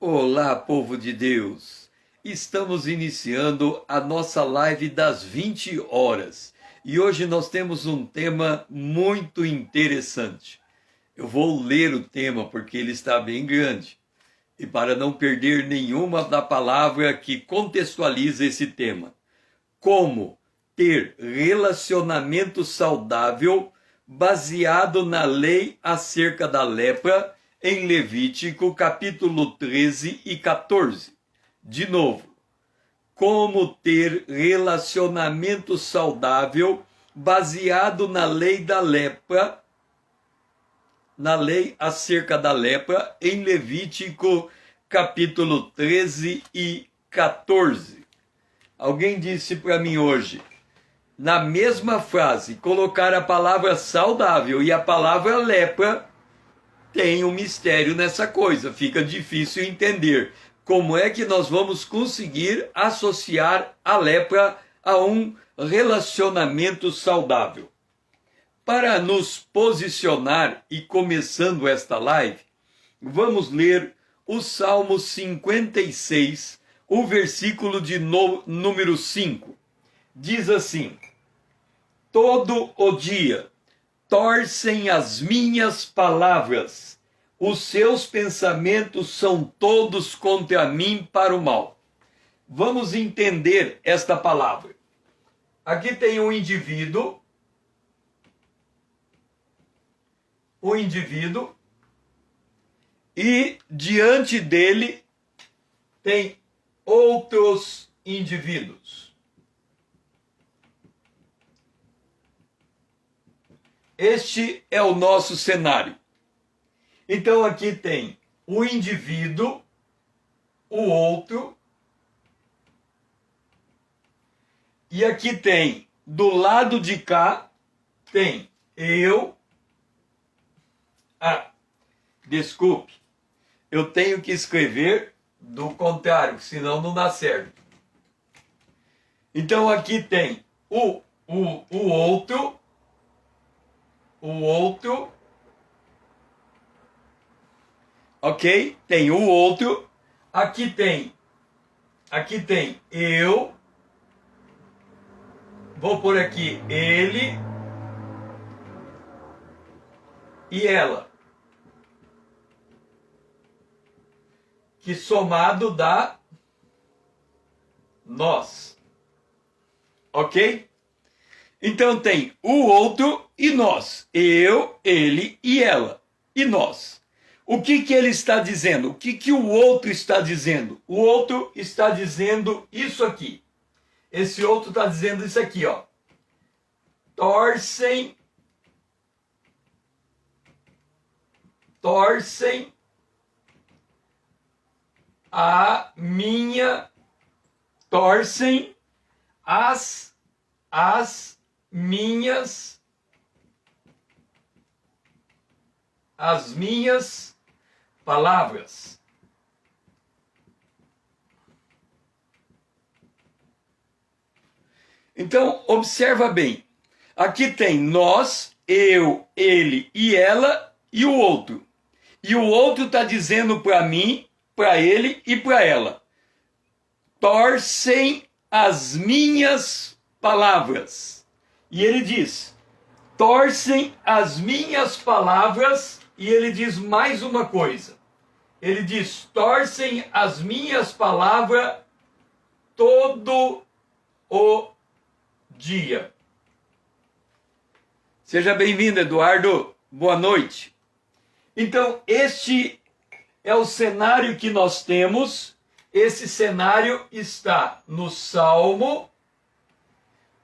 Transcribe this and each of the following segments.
Olá, povo de Deus! Estamos iniciando a nossa live das 20 horas e hoje nós temos um tema muito interessante. Eu vou ler o tema porque ele está bem grande e para não perder nenhuma da palavra que contextualiza esse tema. Como ter relacionamento saudável baseado na lei acerca da lepra em Levítico capítulo 13 e 14. De novo, como ter relacionamento saudável baseado na lei da lepra, na lei acerca da lepra em Levítico capítulo 13 e 14. Alguém disse para mim hoje, na mesma frase, colocar a palavra saudável e a palavra lepra, tem um mistério nessa coisa, fica difícil entender como é que nós vamos conseguir associar a lepra a um relacionamento saudável. Para nos posicionar e começando esta live, vamos ler o Salmo 56, o versículo de número 5. Diz assim: todo o dia torcem as minhas palavras, os seus pensamentos são todos contra mim para o mal. Vamos entender esta palavra. Aqui tem um indivíduo, e diante dele tem outros indivíduos. Este é o nosso cenário. Então aqui tem o indivíduo, o outro, e aqui tem, do lado de cá, tem eu. Desculpe, eu tenho que escrever do contrário, senão não dá certo. Então aqui tem o outro, ok? Tem o outro, aqui tem eu, vou por aqui ele e ela, que somado dá nós, ok? Então tem o outro e nós, eu, ele e ela, e nós. O que ele está dizendo? O que o outro está dizendo? O outro está dizendo isso aqui. Esse outro está dizendo isso aqui, ó. Torcem as minhas palavras. Então, observa bem. Aqui tem nós, eu, ele e ela e o outro. E o outro está dizendo para mim, para ele e para ela. Torcem as minhas palavras. E ele diz, torcem as minhas palavras, e ele diz mais uma coisa. Ele diz, torcem as minhas palavras todo o dia. Seja bem-vindo, Eduardo. Boa noite. Então, este é o cenário que nós temos. Esse cenário está no Salmo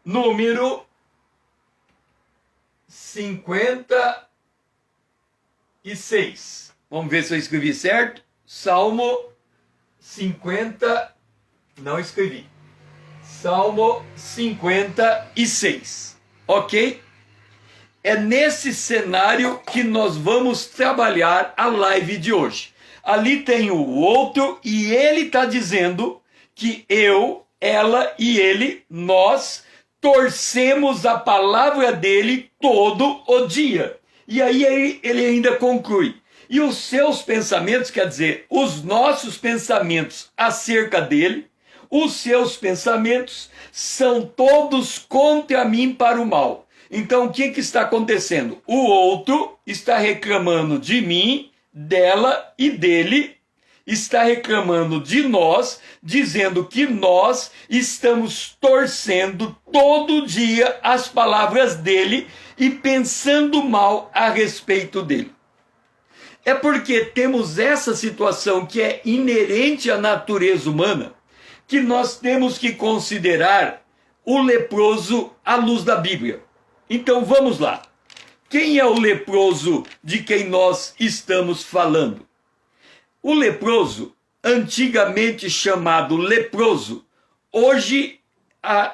número 56. Vamos ver se eu escrevi certo. Salmo 50. Não escrevi. Salmo 56. Ok? É nesse cenário que nós vamos trabalhar a live de hoje. Ali tem o outro e ele está dizendo que eu, ela e ele, nós, torcemos a palavra dele todo o dia. E aí ele ainda conclui. E os seus pensamentos, quer dizer, os nossos pensamentos acerca dele, os seus pensamentos são todos contra mim para o mal. Então o que está acontecendo? O outro está reclamando de mim, dela e dele, está reclamando de nós, dizendo que nós estamos torcendo todo dia as palavras dele e pensando mal a respeito dele. É porque temos essa situação que é inerente à natureza humana, que nós temos que considerar o leproso à luz da Bíblia. Então vamos lá. Quem é o leproso de quem nós estamos falando? O leproso, antigamente chamado leproso, hoje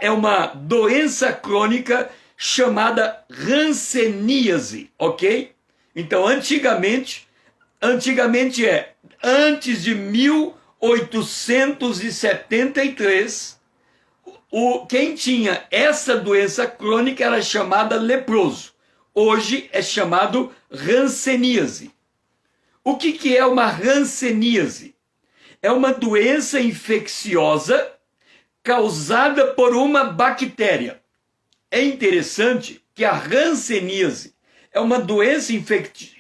é uma doença crônica chamada hanseníase, ok? Então antigamente é antes de 1873, quem tinha essa doença crônica era chamada leproso. Hoje é chamado hanseníase. O que é uma hanseníase? É uma doença infecciosa causada por uma bactéria. É interessante que a hanseníase é uma doença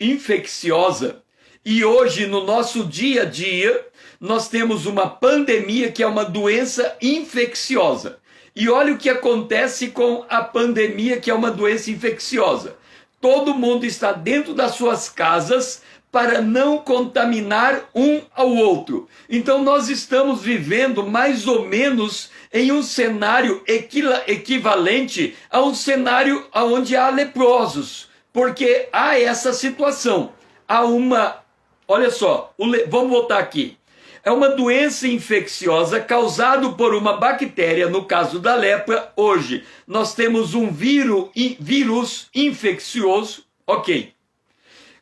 infecciosa e hoje no nosso dia a dia nós temos uma pandemia que é uma doença infecciosa. E olha o que acontece com a pandemia, que é uma doença infecciosa. Todo mundo está dentro das suas casas para não contaminar um ao outro. Então nós estamos vivendo mais ou menos em um cenário equivalente a um cenário onde há leprosos, porque há essa situação. Olha só, vamos voltar aqui. É uma doença infecciosa causada por uma bactéria, no caso da lepra. Hoje nós temos um vírus infeccioso, ok.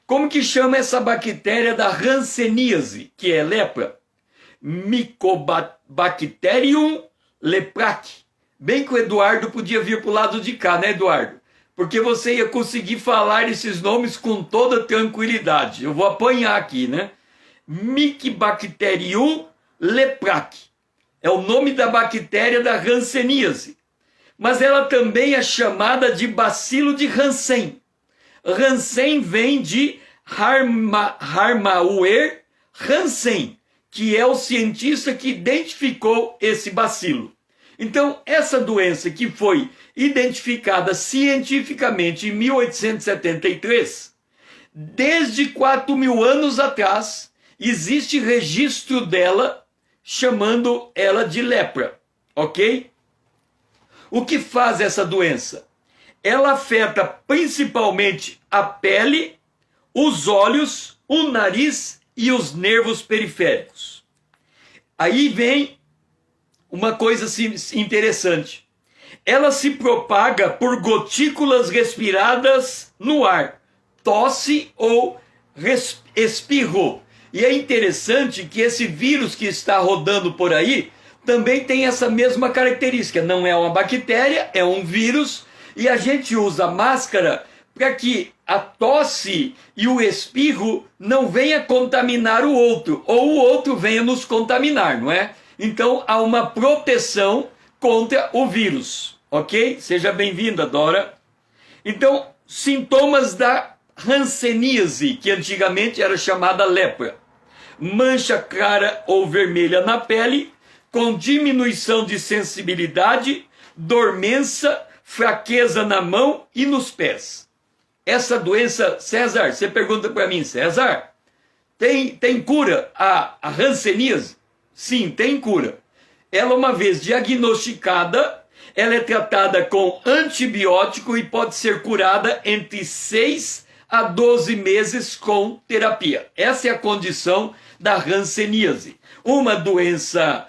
Como que chama essa bactéria da hanseníase, que é lepra? Mycobacterium leprae. Bem que o Eduardo podia vir para o lado de cá, né, Eduardo? Porque você ia conseguir falar esses nomes com toda tranquilidade. Eu vou apanhar aqui, né? Mycobacterium leprae. É o nome da bactéria da hanseníase. Mas ela também é chamada de bacilo de Hansen. Hansen vem de Harmauer Hansen, que é o cientista que identificou esse bacilo. Então, essa doença que foi identificada cientificamente em 1873, desde 4.000 anos atrás, existe registro dela, chamando ela de lepra, ok? O que faz essa doença? Ela afeta principalmente a pele, os olhos, o nariz e os nervos periféricos. Aí vem uma coisa interessante. Ela se propaga por gotículas respiradas no ar, tosse ou espirro. E é interessante que esse vírus que está rodando por aí também tem essa mesma característica. Não é uma bactéria, é um vírus. E a gente usa máscara para que a tosse e o espirro não venha contaminar o outro, ou o outro venha nos contaminar, não é? Então há uma proteção contra o vírus, ok? Seja bem-vinda, Dora. Então, sintomas da hanseníase, que antigamente era chamada lepra. Mancha clara ou vermelha na pele, com diminuição de sensibilidade, dormência, fraqueza na mão e nos pés. Essa doença, César, você pergunta para mim, César, tem cura a hanseníase? Sim, tem cura. Ela, uma vez diagnosticada, ela é tratada com antibiótico e pode ser curada entre 6 a 12 meses com terapia. Essa é a condição da hanseníase. Uma doença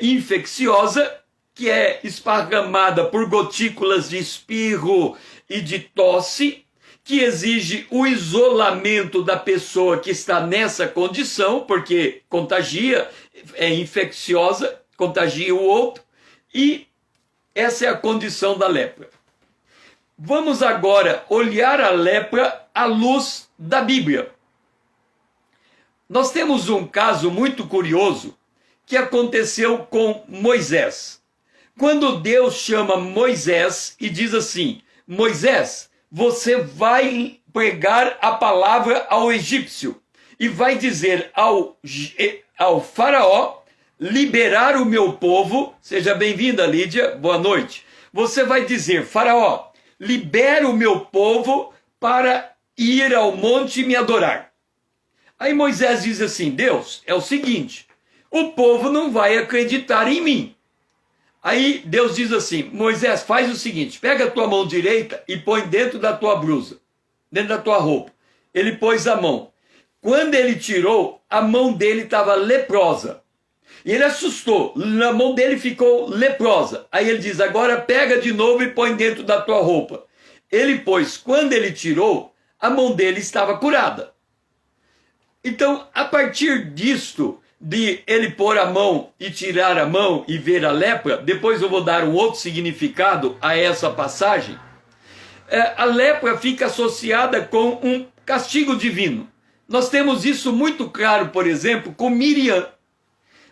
infecciosa que é esparramada por gotículas de espirro e de tosse, que exige o isolamento da pessoa que está nessa condição, porque contagia, é infecciosa, contagia o outro, e essa é a condição da lepra. Vamos agora olhar a lepra à luz da Bíblia. Nós temos um caso muito curioso que aconteceu com Moisés. Quando Deus chama Moisés e diz assim: Moisés, você vai pregar a palavra ao egípcio e vai dizer ao faraó liberar o meu povo. Seja bem-vinda, Lídia, boa noite. Você vai dizer: faraó, libera o meu povo para ir ao monte me adorar. Aí Moisés diz assim: Deus, é o seguinte, o povo não vai acreditar em mim. Aí Deus diz assim: Moisés, faz o seguinte, pega a tua mão direita e põe dentro da tua blusa, dentro da tua roupa. Ele pôs a mão. Quando ele tirou, a mão dele estava leprosa. E ele assustou, a mão dele ficou leprosa. Aí ele diz: agora pega de novo e põe dentro da tua roupa. Ele pôs, quando ele tirou, a mão dele estava curada. Então, a partir disto, de ele pôr a mão e tirar a mão e ver a lepra, depois eu vou dar um outro significado a essa passagem, a lepra fica associada com um castigo divino. Nós temos isso muito claro, por exemplo, com Miriam.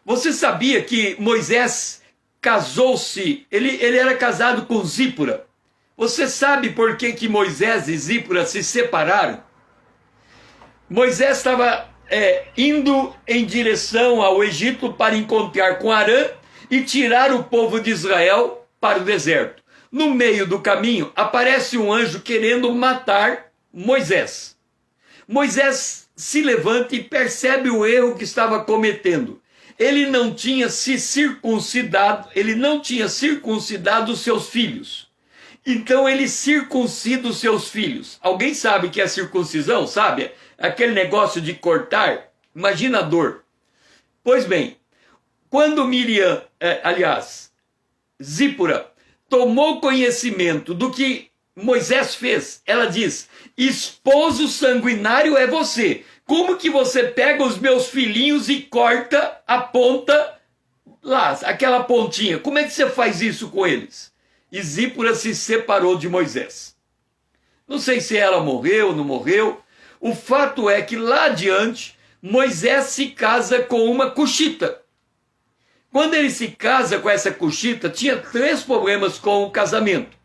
Você sabia que Moisés casou-se, ele era casado com Zípora. Você sabe por que Moisés e Zípora se separaram? Moisés estava indo em direção ao Egito para encontrar com Arã e tirar o povo de Israel para o deserto. No meio do caminho aparece um anjo querendo matar Moisés. Moisés se levanta e percebe o erro que estava cometendo. Ele não tinha se circuncidado, ele não tinha circuncidado os seus filhos. Então ele circuncida os seus filhos. Alguém sabe o que é circuncisão? Sabe? Aquele negócio de cortar. Imagina a dor. Pois bem, quando Zípora tomou conhecimento do que Moisés fez, ela diz: esposo sanguinário é você. Como que você pega os meus filhinhos e corta a ponta lá, aquela pontinha? Como é que você faz isso com eles? E Zípora se separou de Moisés. Não sei se ela morreu ou não morreu. O fato é que lá adiante, Moisés se casa com uma cuxita. Quando ele se casa com essa cuxita, tinha 3 problemas com o casamento.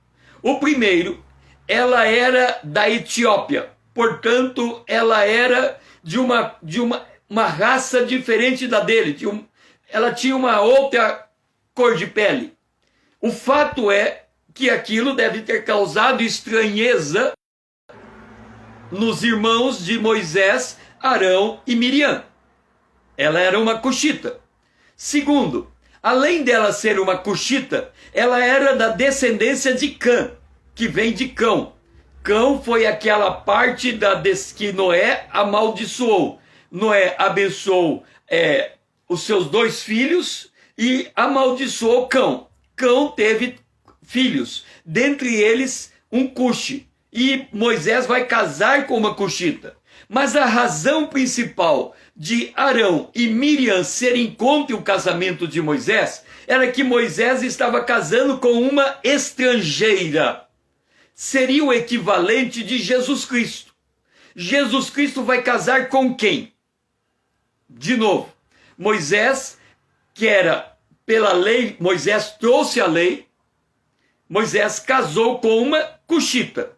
O primeiro, ela era da Etiópia. Portanto, ela era de uma raça diferente da dele. Ela tinha uma outra cor de pele. O fato é que aquilo deve ter causado estranheza nos irmãos de Moisés, Arão e Miriam. Ela era uma cuxita. Segundo, além dela ser uma cuxita, ela era da descendência de Cã, que vem de Cão. Cão foi aquela parte que Noé amaldiçoou. Noé abençoou os seus 2 filhos e amaldiçoou Cão. Cão teve filhos, dentre eles um cuxi. E Moisés vai casar com uma cuxita. Mas a razão principal de Arão e Miriam serem contra o casamento de Moisés era que Moisés estava casando com uma estrangeira. Seria o equivalente de Jesus Cristo. Jesus Cristo vai casar com quem? De novo, Moisés, que era pela lei, Moisés trouxe a lei, Moisés casou com uma cuxita.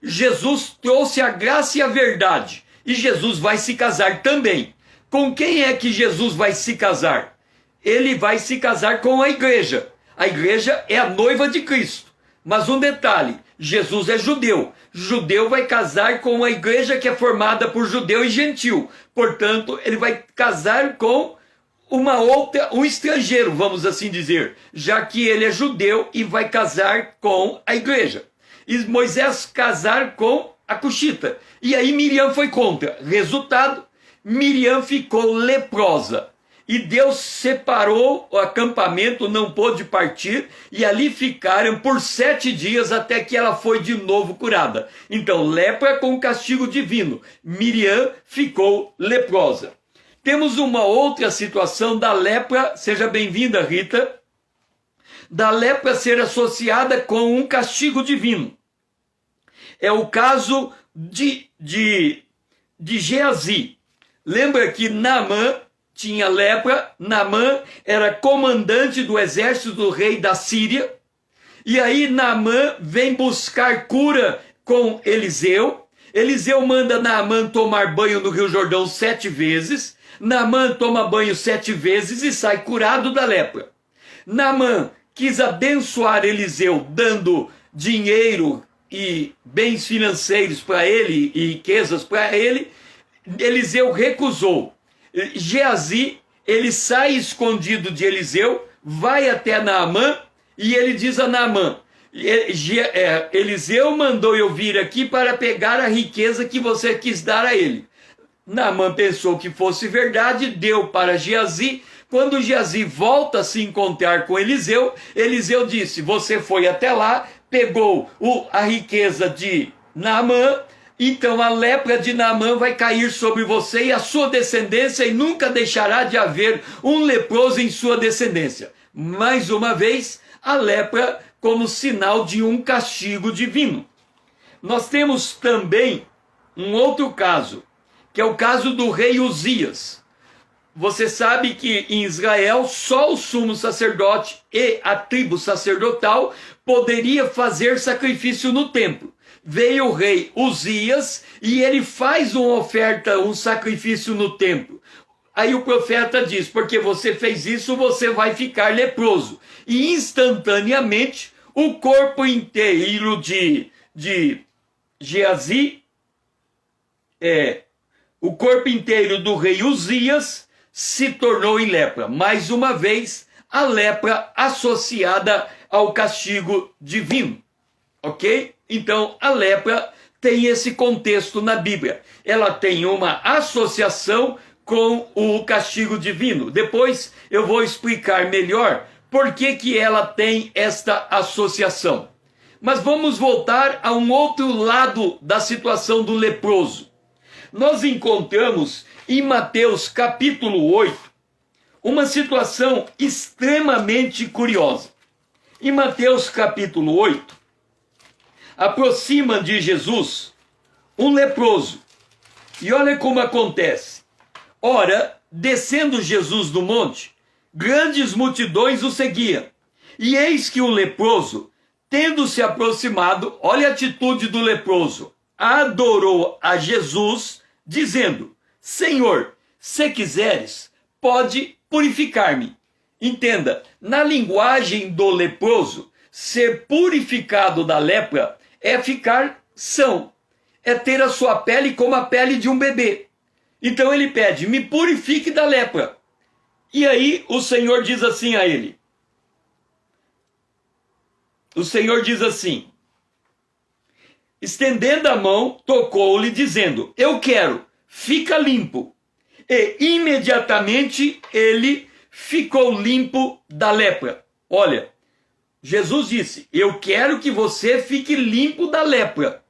Jesus trouxe a graça e a verdade, e Jesus vai se casar também. Com quem é que Jesus vai se casar? Ele vai se casar com a igreja. A igreja é a noiva de Cristo. Mas um detalhe, Jesus é judeu. Judeu vai casar com a igreja que é formada por judeu e gentil. Portanto, ele vai casar com um estrangeiro, vamos assim dizer, já que ele é judeu e vai casar com a igreja. E Moisés casar com a cuxita. E aí Miriam foi contra. Resultado, Miriam ficou leprosa. E Deus separou o acampamento, não pôde partir, e ali ficaram por 7 dias até que ela foi de novo curada. Então, lepra com castigo divino. Miriam ficou leprosa. Temos uma outra situação da lepra, seja bem-vinda, Rita, da lepra ser associada com um castigo divino. É o caso de Geazi. Lembra que Naamã tinha lepra? Naamã era comandante do exército do rei da Síria. E aí Naamã vem buscar cura com Eliseu. Eliseu manda Naamã tomar banho no Rio Jordão 7 vezes. Naamã toma banho 7 vezes e sai curado da lepra. Naamã quis abençoar Eliseu, dando dinheiro e bens financeiros para ele e riquezas para ele. Eliseu recusou. Geazi, ele sai escondido de Eliseu, vai até Naamã e ele diz a Naamã: Eliseu mandou eu vir aqui para pegar a riqueza que você quis dar a ele. Naamã pensou que fosse verdade, deu para Geazi. Quando Geazi volta a se encontrar com Eliseu, Eliseu disse: você foi até lá, pegou a riqueza de Naamã, então a lepra de Naamã vai cair sobre você e a sua descendência, e nunca deixará de haver um leproso em sua descendência. Mais uma vez, a lepra como sinal de um castigo divino. Nós temos também um outro caso, que é o caso do rei Uzias. Você sabe que em Israel só o sumo sacerdote e a tribo sacerdotal poderia fazer sacrifício no templo. Veio o rei Uzias e ele faz uma oferta, um sacrifício no templo. Aí o profeta diz: porque você fez isso, você vai ficar leproso. E instantaneamente o corpo inteiro de Geazi, o corpo inteiro do rei Uzias se tornou em lepra. Mais uma vez, a lepra associada ao castigo divino. Ok? Então, a lepra tem esse contexto na Bíblia. Ela tem uma associação com o castigo divino. Depois eu vou explicar melhor por que ela tem esta associação. Mas vamos voltar a um outro lado da situação do leproso. Nós encontramos em Mateus capítulo 8 uma situação extremamente curiosa. Em Mateus capítulo 8, aproxima de Jesus um leproso. E olha como acontece. Ora, descendo Jesus do monte, grandes multidões o seguiam. E eis que o leproso, tendo se aproximado, olha a atitude do leproso, adorou a Jesus, dizendo: Senhor, se quiseres, pode purificar-me. Entenda, na linguagem do leproso, ser purificado da lepra é ficar são, é ter a sua pele como a pele de um bebê. Então ele pede: me purifique da lepra. E aí o Senhor diz assim a ele. O Senhor diz assim: estendendo a mão, tocou-lhe, dizendo: eu quero, fica limpo. E imediatamente ele ficou limpo da lepra. Olha, Jesus disse: eu quero que você fique limpo da lepra.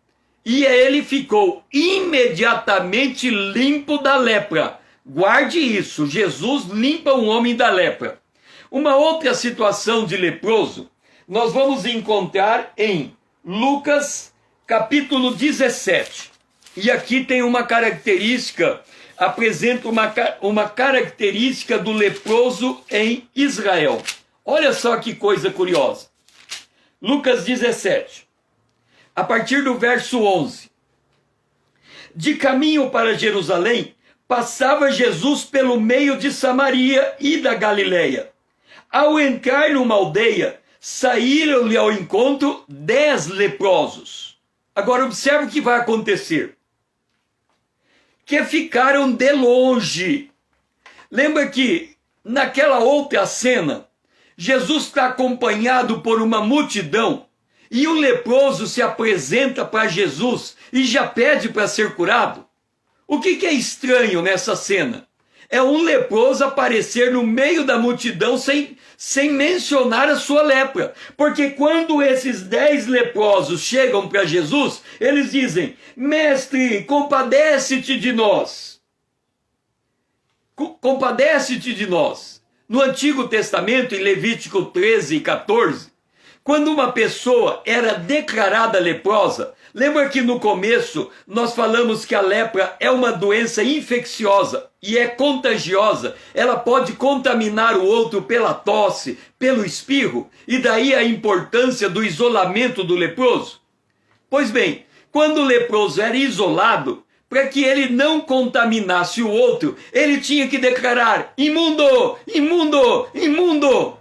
E ele ficou imediatamente limpo da lepra. Guarde isso, Jesus limpa um homem da lepra. Uma outra situação de leproso, nós vamos encontrar em Lucas capítulo 17. E aqui tem uma característica, apresenta uma característica do leproso em Israel. Olha só que coisa curiosa. Lucas 17. A partir do verso 11. De caminho para Jerusalém, passava Jesus pelo meio de Samaria e da Galileia. Ao entrar numa aldeia, saíram-lhe ao encontro 10 leprosos. Agora observe o que vai acontecer. Que ficaram de longe. Lembra que naquela outra cena, Jesus está acompanhado por uma multidão e o leproso se apresenta para Jesus e já pede para ser curado. O que é estranho nessa cena? É um leproso aparecer no meio da multidão sem mencionar a sua lepra. Porque quando esses 10 leprosos chegam para Jesus, eles dizem: mestre, compadece-te de nós. Compadece-te de nós. No Antigo Testamento, em Levítico 13 e 14, Quando uma pessoa era declarada leprosa, lembra que no começo nós falamos que a lepra é uma doença infecciosa e é contagiosa. Ela pode contaminar o outro pela tosse, pelo espirro, e daí a importância do isolamento do leproso. Pois bem, quando o leproso era isolado, para que ele não contaminasse o outro, ele tinha que declarar: imundo, imundo, imundo.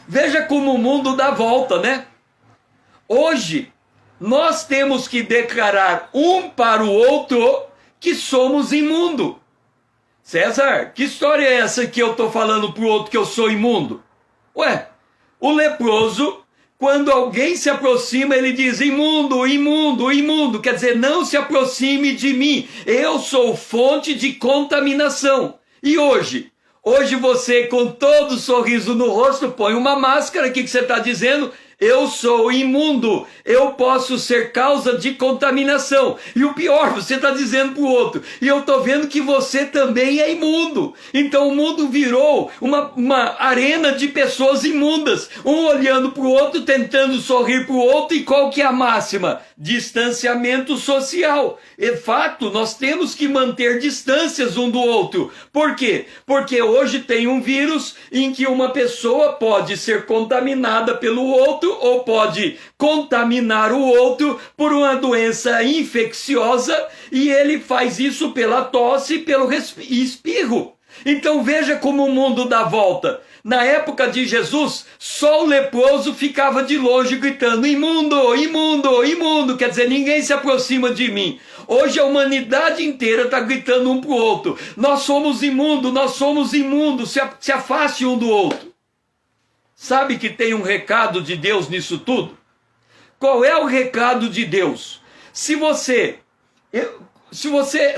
Veja como o mundo dá volta, né? Hoje, nós temos que declarar um para o outro que somos imundo. César, que história é essa que eu estou falando para o outro que eu sou imundo? Ué, o leproso, quando alguém se aproxima, ele diz: imundo, imundo, imundo. Quer dizer, não se aproxime de mim. Eu sou fonte de contaminação. E hoje? Hoje você, com todo sorriso no rosto, põe uma máscara. O que você está dizendo? Eu sou imundo, eu posso ser causa de contaminação. E o pior, você está dizendo para o outro, e eu estou vendo que você também é imundo. Então o mundo virou uma arena de pessoas imundas, um olhando para o outro, tentando sorrir para o outro. E qual que é a máxima? Distanciamento social. É fato, nós temos que manter distâncias um do outro. Por quê? Porque hoje tem um vírus em que uma pessoa pode ser contaminada pelo outro, ou pode contaminar o outro por uma doença infecciosa, e ele faz isso pela tosse e pelo espirro. Então veja como o mundo dá volta. Na época de Jesus, só o leproso ficava de longe gritando: imundo, imundo, imundo. Quer dizer, ninguém se aproxima de mim. Hoje a humanidade inteira está gritando um para o outro: nós somos imundos, nós somos imundos, se afaste um do outro. Sabe que tem um recado de Deus nisso tudo? Qual é o recado de Deus? Se você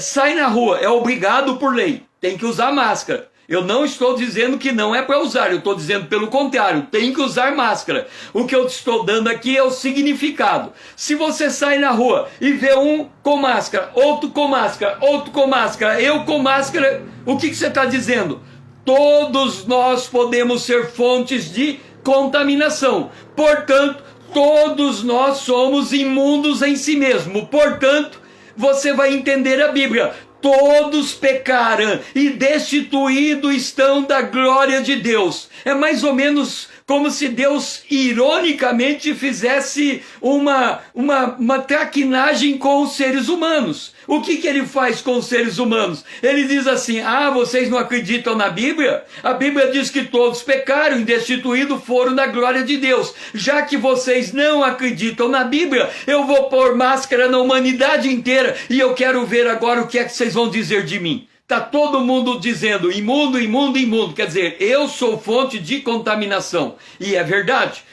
sai na rua, é obrigado por lei, tem que usar máscara. Eu não estou dizendo que não é para usar, eu estou dizendo pelo contrário, tem que usar máscara. O que eu estou dando aqui é o significado. Se você sai na rua e vê um com máscara, outro com máscara, outro com máscara, eu com máscara, o que você está dizendo? Todos nós podemos ser fontes de contaminação. Portanto, todos nós somos imundos em si mesmo. Portanto, você vai entender a Bíblia. Todos pecaram e destituídos estão da glória de Deus. É mais ou menos como se Deus ironicamente fizesse uma traquinagem com os seres humanos. O que ele faz com os seres humanos? Ele diz assim: ah, vocês não acreditam na Bíblia? A Bíblia diz que todos pecaram e destituídos foram da glória de Deus. Já que vocês não acreditam na Bíblia, eu vou pôr máscara na humanidade inteira e eu quero ver agora o que é que vocês vão dizer de mim. Está todo mundo dizendo imundo, imundo, imundo. Quer dizer, eu sou fonte de contaminação. E é verdade.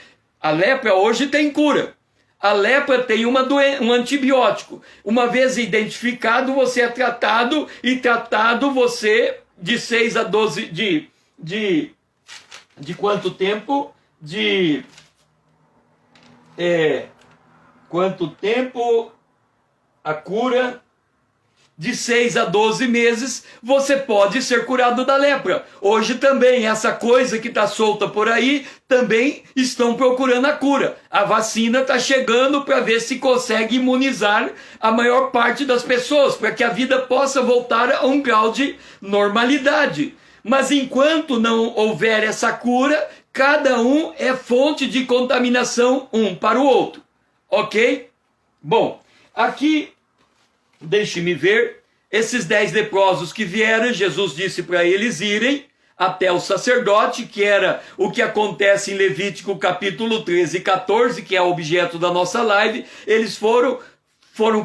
A lepra hoje tem cura. A lepra tem um antibiótico. Uma vez identificado, você é tratado, e tratado você de 6 a 12... De quanto tempo? Quanto tempo a cura? De 6 a 12 meses, você pode ser curado da lepra. Hoje também, essa coisa que está solta por aí, também estão procurando a cura. A vacina está chegando para ver se consegue imunizar a maior parte das pessoas, para que a vida possa voltar a um grau de normalidade. Mas enquanto não houver essa cura, cada um é fonte de contaminação um para o outro. Ok? Bom, aqui... Deixe-me ver, esses 10 leprosos que vieram, Jesus disse para eles irem até o sacerdote, que era o que acontece em Levítico capítulo 13 e 14, que é o objeto da nossa live. Eles foram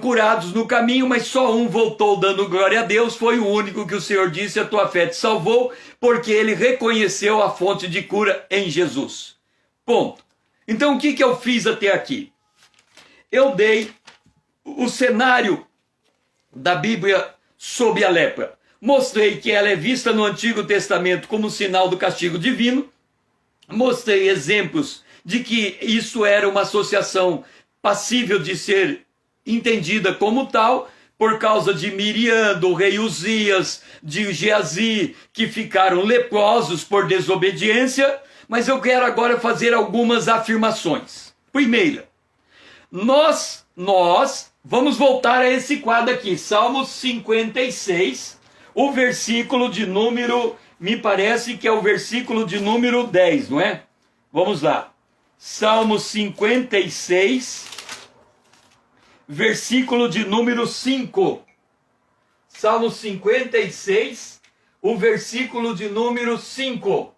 curados no caminho, mas só um voltou dando glória a Deus. Foi o único que o Senhor disse: a tua fé te salvou, porque ele reconheceu a fonte de cura em Jesus. Ponto. Então o que eu fiz até aqui? Eu dei o cenário da Bíblia sob a lepra. Mostrei que ela é vista no Antigo Testamento como sinal do castigo divino. Mostrei exemplos de que isso era uma associação passível de ser entendida como tal. por causa de Miriam, do rei Uzias, de Geazi, que ficaram leprosos por desobediência, mas eu quero agora fazer algumas afirmações. Primeira, nós vamos voltar a esse quadro aqui, Salmos 56, o versículo de número, me parece que é o versículo de número 10, não é? Vamos lá. Salmos 56, versículo de número 5. Salmos 56, o versículo de número 5.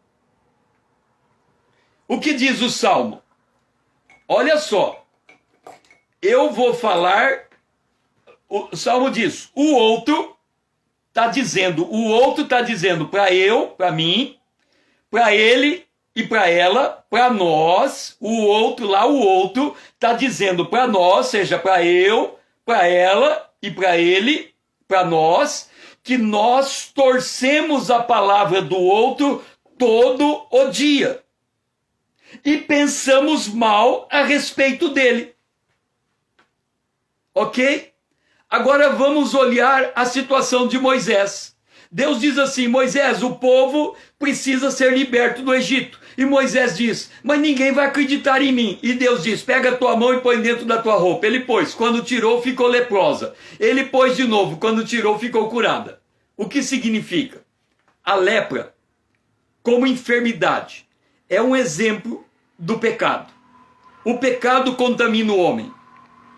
O que diz o Salmo? Olha só. Eu vou falar, o Salmo diz, o outro está dizendo para mim, para ele e para ela, para nós, o outro está dizendo para nós, seja para eu, para ela e para ele, para nós, que nós torcemos a palavra do outro todo o dia e pensamos mal a respeito dele. Ok? Agora vamos olhar a situação de Moisés. Deus diz assim, Moisés, o povo precisa ser liberto do Egito. E Moisés diz, mas ninguém vai acreditar em mim. E Deus diz, pega a tua mão e põe dentro da tua roupa. Ele pôs, quando tirou ficou leprosa. Ele pôs de novo, quando tirou ficou curada. O que significa? A lepra, como enfermidade, é um exemplo do pecado. O pecado contamina o homem.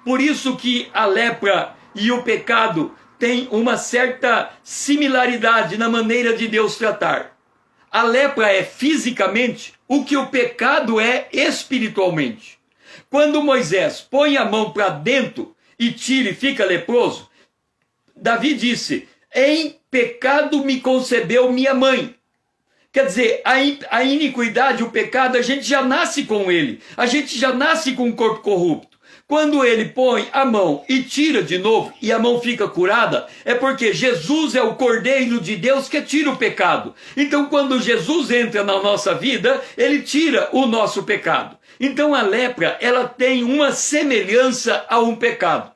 Por isso que a lepra e o pecado têm uma certa similaridade na maneira de Deus tratar. A lepra é fisicamente o que o pecado é espiritualmente. Quando Moisés põe a mão para dentro e tira e fica leproso, Davi disse, em pecado me concebeu minha mãe. Quer dizer, a iniquidade, o pecado, a gente já nasce com ele. A gente já nasce com um corpo corrupto. Quando ele põe a mão e tira de novo e a mão fica curada, é porque Jesus é o Cordeiro de Deus que tira o pecado. Então quando Jesus entra na nossa vida, ele tira o nosso pecado. Então a lepra, ela tem uma semelhança a um pecado.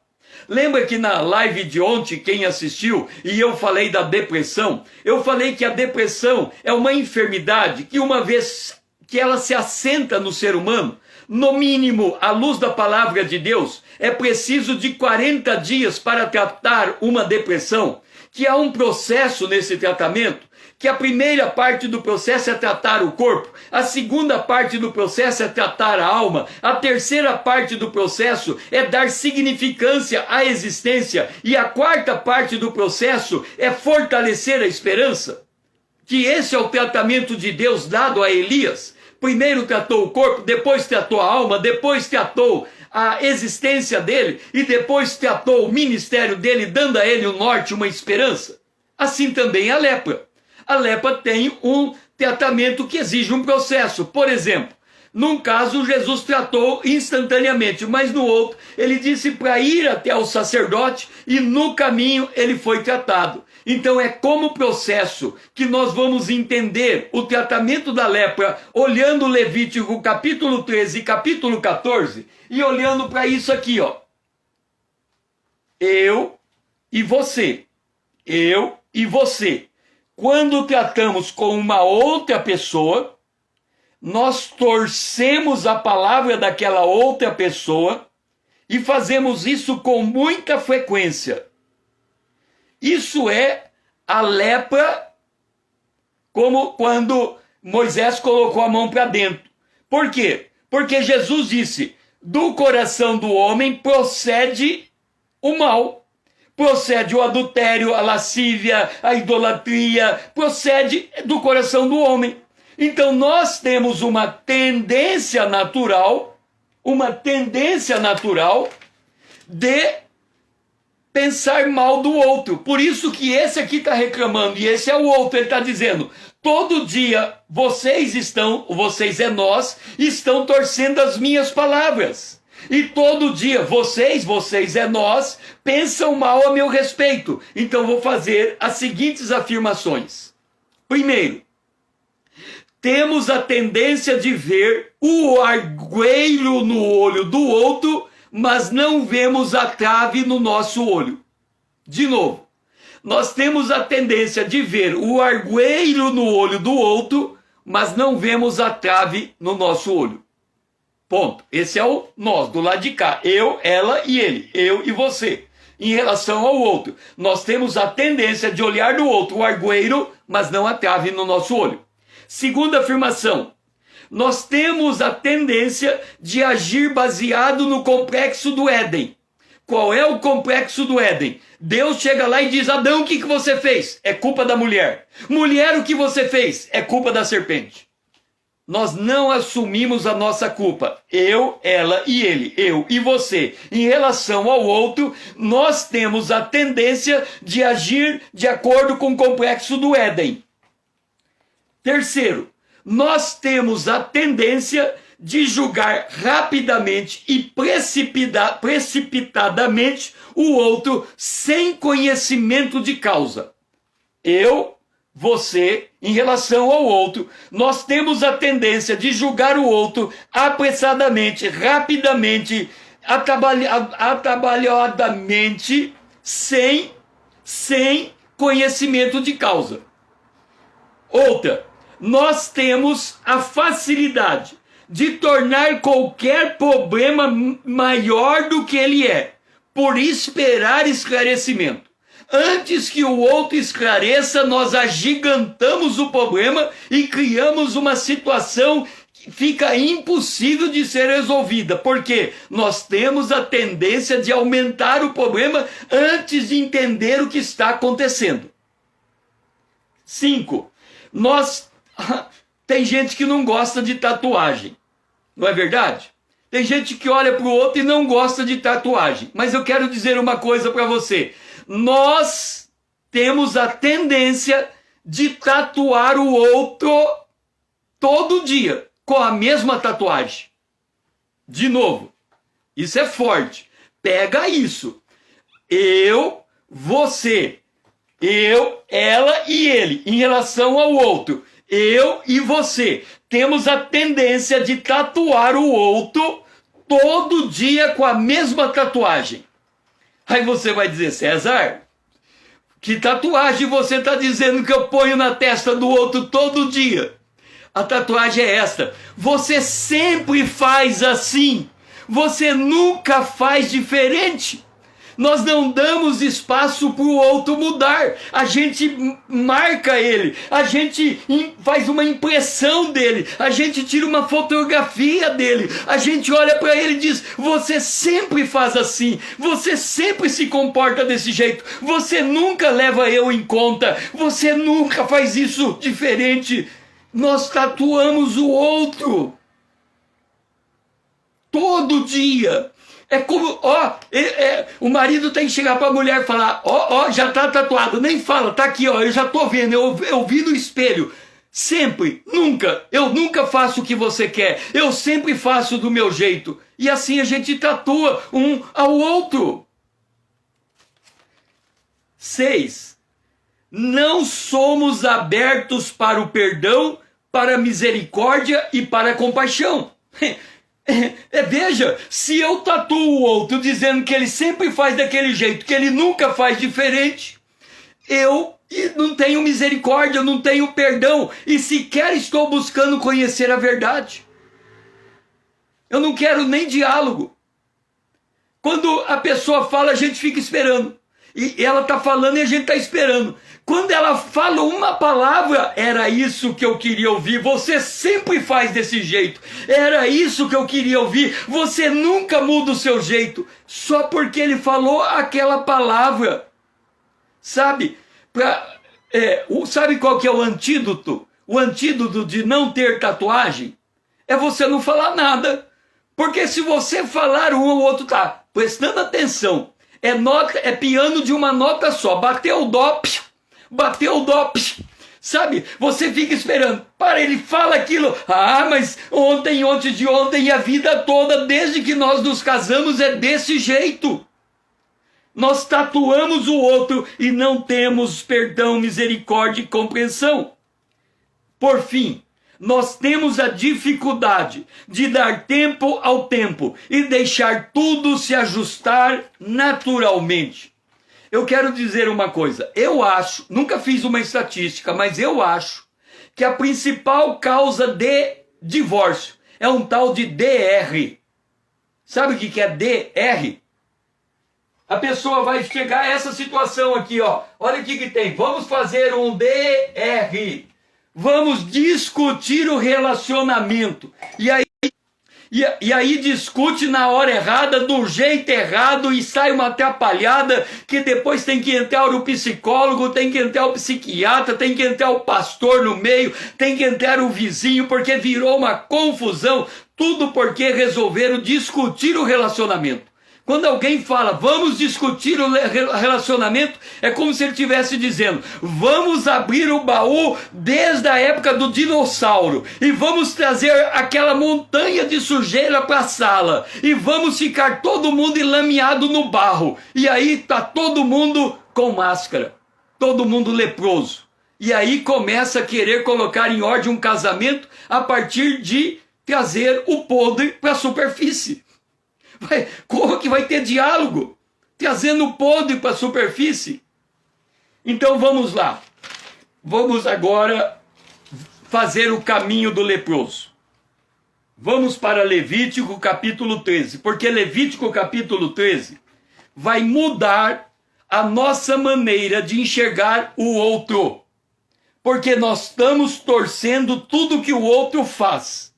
Lembra que na live de ontem, quem assistiu, e eu falei da depressão, eu falei que a depressão é uma enfermidade que uma vez que ela se assenta no ser humano, no mínimo, à luz da palavra de Deus, é preciso de 40 dias para tratar uma depressão, que há um processo nesse tratamento, que a primeira parte do processo é tratar o corpo, a segunda parte do processo é tratar a alma, a terceira parte do processo é dar significância à existência, e a quarta parte do processo é fortalecer a esperança. Que esse é o tratamento de Deus dado a Elias. Primeiro tratou o corpo, depois tratou a alma, depois tratou a existência dele e depois tratou o ministério dele, dando a ele um norte, uma esperança. Assim também a lepra. A lepra tem um tratamento que exige um processo. Por exemplo, num caso Jesus tratou instantaneamente, mas no outro ele disse para ir até o sacerdote e no caminho ele foi tratado. Então é como processo que nós vamos entender o tratamento da lepra olhando Levítico capítulo 13 e capítulo 14 e olhando para isso aqui, ó. Eu e você. Quando tratamos com uma outra pessoa, nós torcemos a palavra daquela outra pessoa e fazemos isso com muita frequência. Isso é a lepra, como quando Moisés colocou a mão para dentro. Por quê? Porque Jesus disse, do coração do homem procede o mal. Procede o adultério, a lascívia, a idolatria, procede do coração do homem. Então nós temos uma tendência natural de pensar mal do outro. Por isso que esse aqui está reclamando e esse é o outro. Ele está dizendo, todo dia vocês é nós, estão torcendo as minhas palavras. E todo dia vocês é nós, pensam mal a meu respeito. Então vou fazer as seguintes afirmações. Primeiro, temos a tendência de ver o argueiro no olho do outro, mas não vemos a trave no nosso olho. De novo, nós temos a tendência de ver o argoeiro no olho do outro, mas não vemos a trave no nosso olho. Ponto. Esse é o nós, do lado de cá. Eu, ela e ele. Eu e você. Em relação ao outro, nós temos a tendência de olhar no outro o argoeiro, mas não a trave no nosso olho. Segunda afirmação. Nós temos a tendência de agir baseado no complexo do Éden. Qual é o complexo do Éden? Deus chega lá e diz: Adão, o que você fez? É culpa da mulher. Mulher, o que você fez? É culpa da serpente. Nós não assumimos a nossa culpa. Eu, ela e ele. Eu e você. Em relação ao outro, nós temos a tendência de agir de acordo com o complexo do Éden. Terceiro, nós temos a tendência de julgar rapidamente e precipitadamente o outro sem conhecimento de causa. Eu, você, em relação ao outro, nós temos a tendência de julgar o outro apressadamente, rapidamente, atabalhadamente, sem conhecimento de causa. Outra, nós temos a facilidade de tornar qualquer problema maior do que ele é, por esperar esclarecimento. Antes que o outro esclareça, nós agigantamos o problema e criamos uma situação que fica impossível de ser resolvida, porque nós temos a tendência de aumentar o problema antes de entender o que está acontecendo. 5. Tem gente que não gosta de tatuagem, não é verdade? Tem gente que olha para o outro e não gosta de tatuagem. Mas eu quero dizer uma coisa para você. Nós temos a tendência de tatuar o outro todo dia, com a mesma tatuagem. De novo, isso é forte. Pega isso. Eu, você, eu, ela e ele, em relação ao outro. Eu e você temos a tendência de tatuar o outro todo dia com a mesma tatuagem. Aí você vai dizer: César, que tatuagem você está dizendo que eu ponho na testa do outro todo dia? A tatuagem é esta: você sempre faz assim, você nunca faz diferente. Nós não damos espaço para o outro mudar. A gente marca ele, a gente faz uma impressão dele, a gente tira uma fotografia dele, a gente olha para ele e diz: você sempre faz assim, você sempre se comporta desse jeito, você nunca leva eu em conta, você nunca faz isso diferente. Nós tatuamos o outro todo dia. É como, o marido tem que chegar para a mulher e falar: já está tatuado, nem fala, tá aqui, eu já estou vendo, eu vi no espelho. Sempre, eu nunca faço o que você quer, eu sempre faço do meu jeito. E assim a gente tatua um ao outro. 6. Não somos abertos para o perdão, para a misericórdia e para a compaixão. Veja, se eu tatuo o outro dizendo que ele sempre faz daquele jeito, que ele nunca faz diferente, eu não tenho misericórdia, eu não tenho perdão, e sequer estou buscando conhecer a verdade. Eu não quero nem diálogo. Quando a pessoa fala, a gente fica esperando. E ela está falando e a gente está esperando. Quando ela fala uma palavra: era isso que eu queria ouvir, você sempre faz desse jeito, era isso que eu queria ouvir, você nunca muda o seu jeito, só porque ele falou aquela palavra. Sabe? Sabe qual que é o antídoto? O antídoto de não ter tatuagem é você não falar nada. Porque se você falar, um ou outro tá prestando atenção. É piano de uma nota só. Bateu o dó, sabe? Você fica esperando. Para, ele fala aquilo. Mas ontem, antes de ontem e a vida toda, desde que nós nos casamos, é desse jeito. Nós tatuamos o outro e não temos perdão, misericórdia e compreensão. Por fim, nós temos a dificuldade de dar tempo ao tempo e deixar tudo se ajustar naturalmente. Eu quero dizer uma coisa, eu acho, nunca fiz uma estatística, mas eu acho que a principal causa de divórcio é um tal de DR. Sabe o que é DR? A pessoa vai chegar a essa situação aqui, ó. Olha o que tem. Vamos fazer um DR. Vamos discutir o relacionamento. E aí discute na hora errada, do jeito errado, e sai uma atrapalhada, que depois tem que entrar o psicólogo, tem que entrar o psiquiatra, tem que entrar o pastor no meio, tem que entrar o vizinho, porque virou uma confusão, tudo porque resolveram discutir o relacionamento. Quando alguém fala, vamos discutir o relacionamento, é como se ele estivesse dizendo, vamos abrir o baú desde a época do dinossauro, e vamos trazer aquela montanha de sujeira para a sala, e vamos ficar todo mundo enlameado no barro, e aí está todo mundo com máscara, todo mundo leproso, e aí começa a querer colocar em ordem um casamento a partir de trazer o podre para a superfície. Como que vai ter diálogo? Trazendo o podre para a superfície? Então vamos lá. Vamos agora fazer o caminho do leproso. Vamos para Levítico capítulo 13. Porque Levítico capítulo 13 vai mudar a nossa maneira de enxergar o outro. Porque nós estamos torcendo tudo que o outro faz.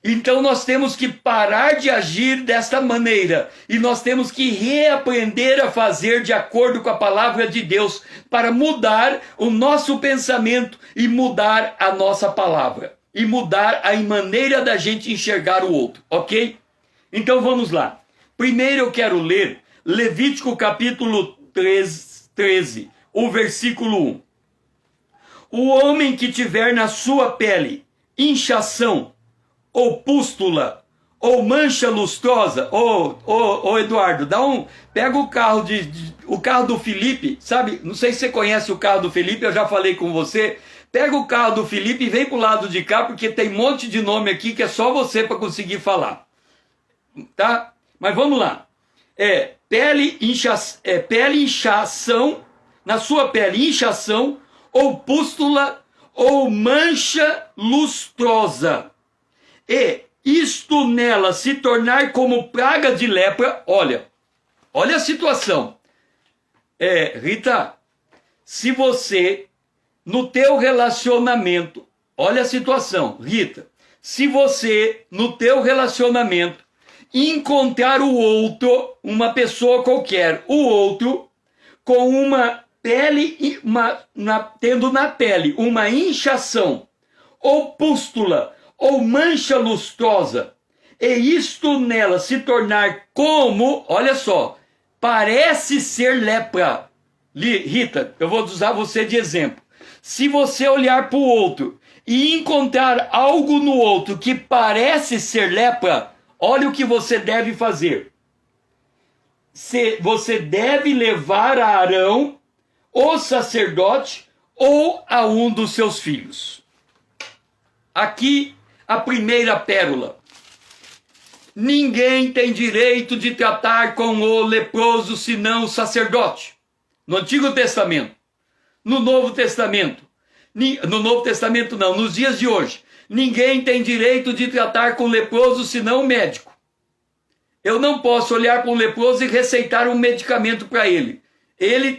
Então nós temos que parar de agir desta maneira e nós temos que reaprender a fazer de acordo com a palavra de Deus para mudar o nosso pensamento e mudar a nossa palavra e mudar a maneira da gente enxergar o outro, ok? Então vamos lá. Primeiro eu quero ler Levítico capítulo 13, o versículo 1. O homem que tiver na sua pele inchação, ou pústula, ou mancha lustrosa, ou Eduardo, pega o carro o carro do Felipe, sabe? Não sei se você conhece o carro do Felipe, eu já falei com você. Pega o carro do Felipe e vem pro lado de cá, porque tem um monte de nome aqui que é só você para conseguir falar. Tá? Mas vamos lá. Pele inchação, na sua pele inchação, ou pústula, ou mancha lustrosa. E isto nela se tornar como praga de lepra, olha a situação. Rita, se você, no teu relacionamento, olha a situação, Rita, se você, no teu relacionamento, encontrar o outro, uma pessoa qualquer, o outro, com uma pele, tendo na pele uma inchação, ou pústula, ou mancha lustrosa, e isto nela se tornar como, olha só, parece ser lepra. Rita, eu vou usar você de exemplo. Se você olhar para o outro e encontrar algo no outro que parece ser lepra, olha o que você deve fazer. Você deve levar a Arão, o sacerdote, ou a um dos seus filhos. Aqui a primeira pérola. Ninguém tem direito de tratar com o leproso senão o sacerdote. No Antigo Testamento. No Novo Testamento. No Novo Testamento não, nos dias de hoje. Ninguém tem direito de tratar com o leproso senão o médico. Eu não posso olhar para um leproso e receitar um medicamento para ele.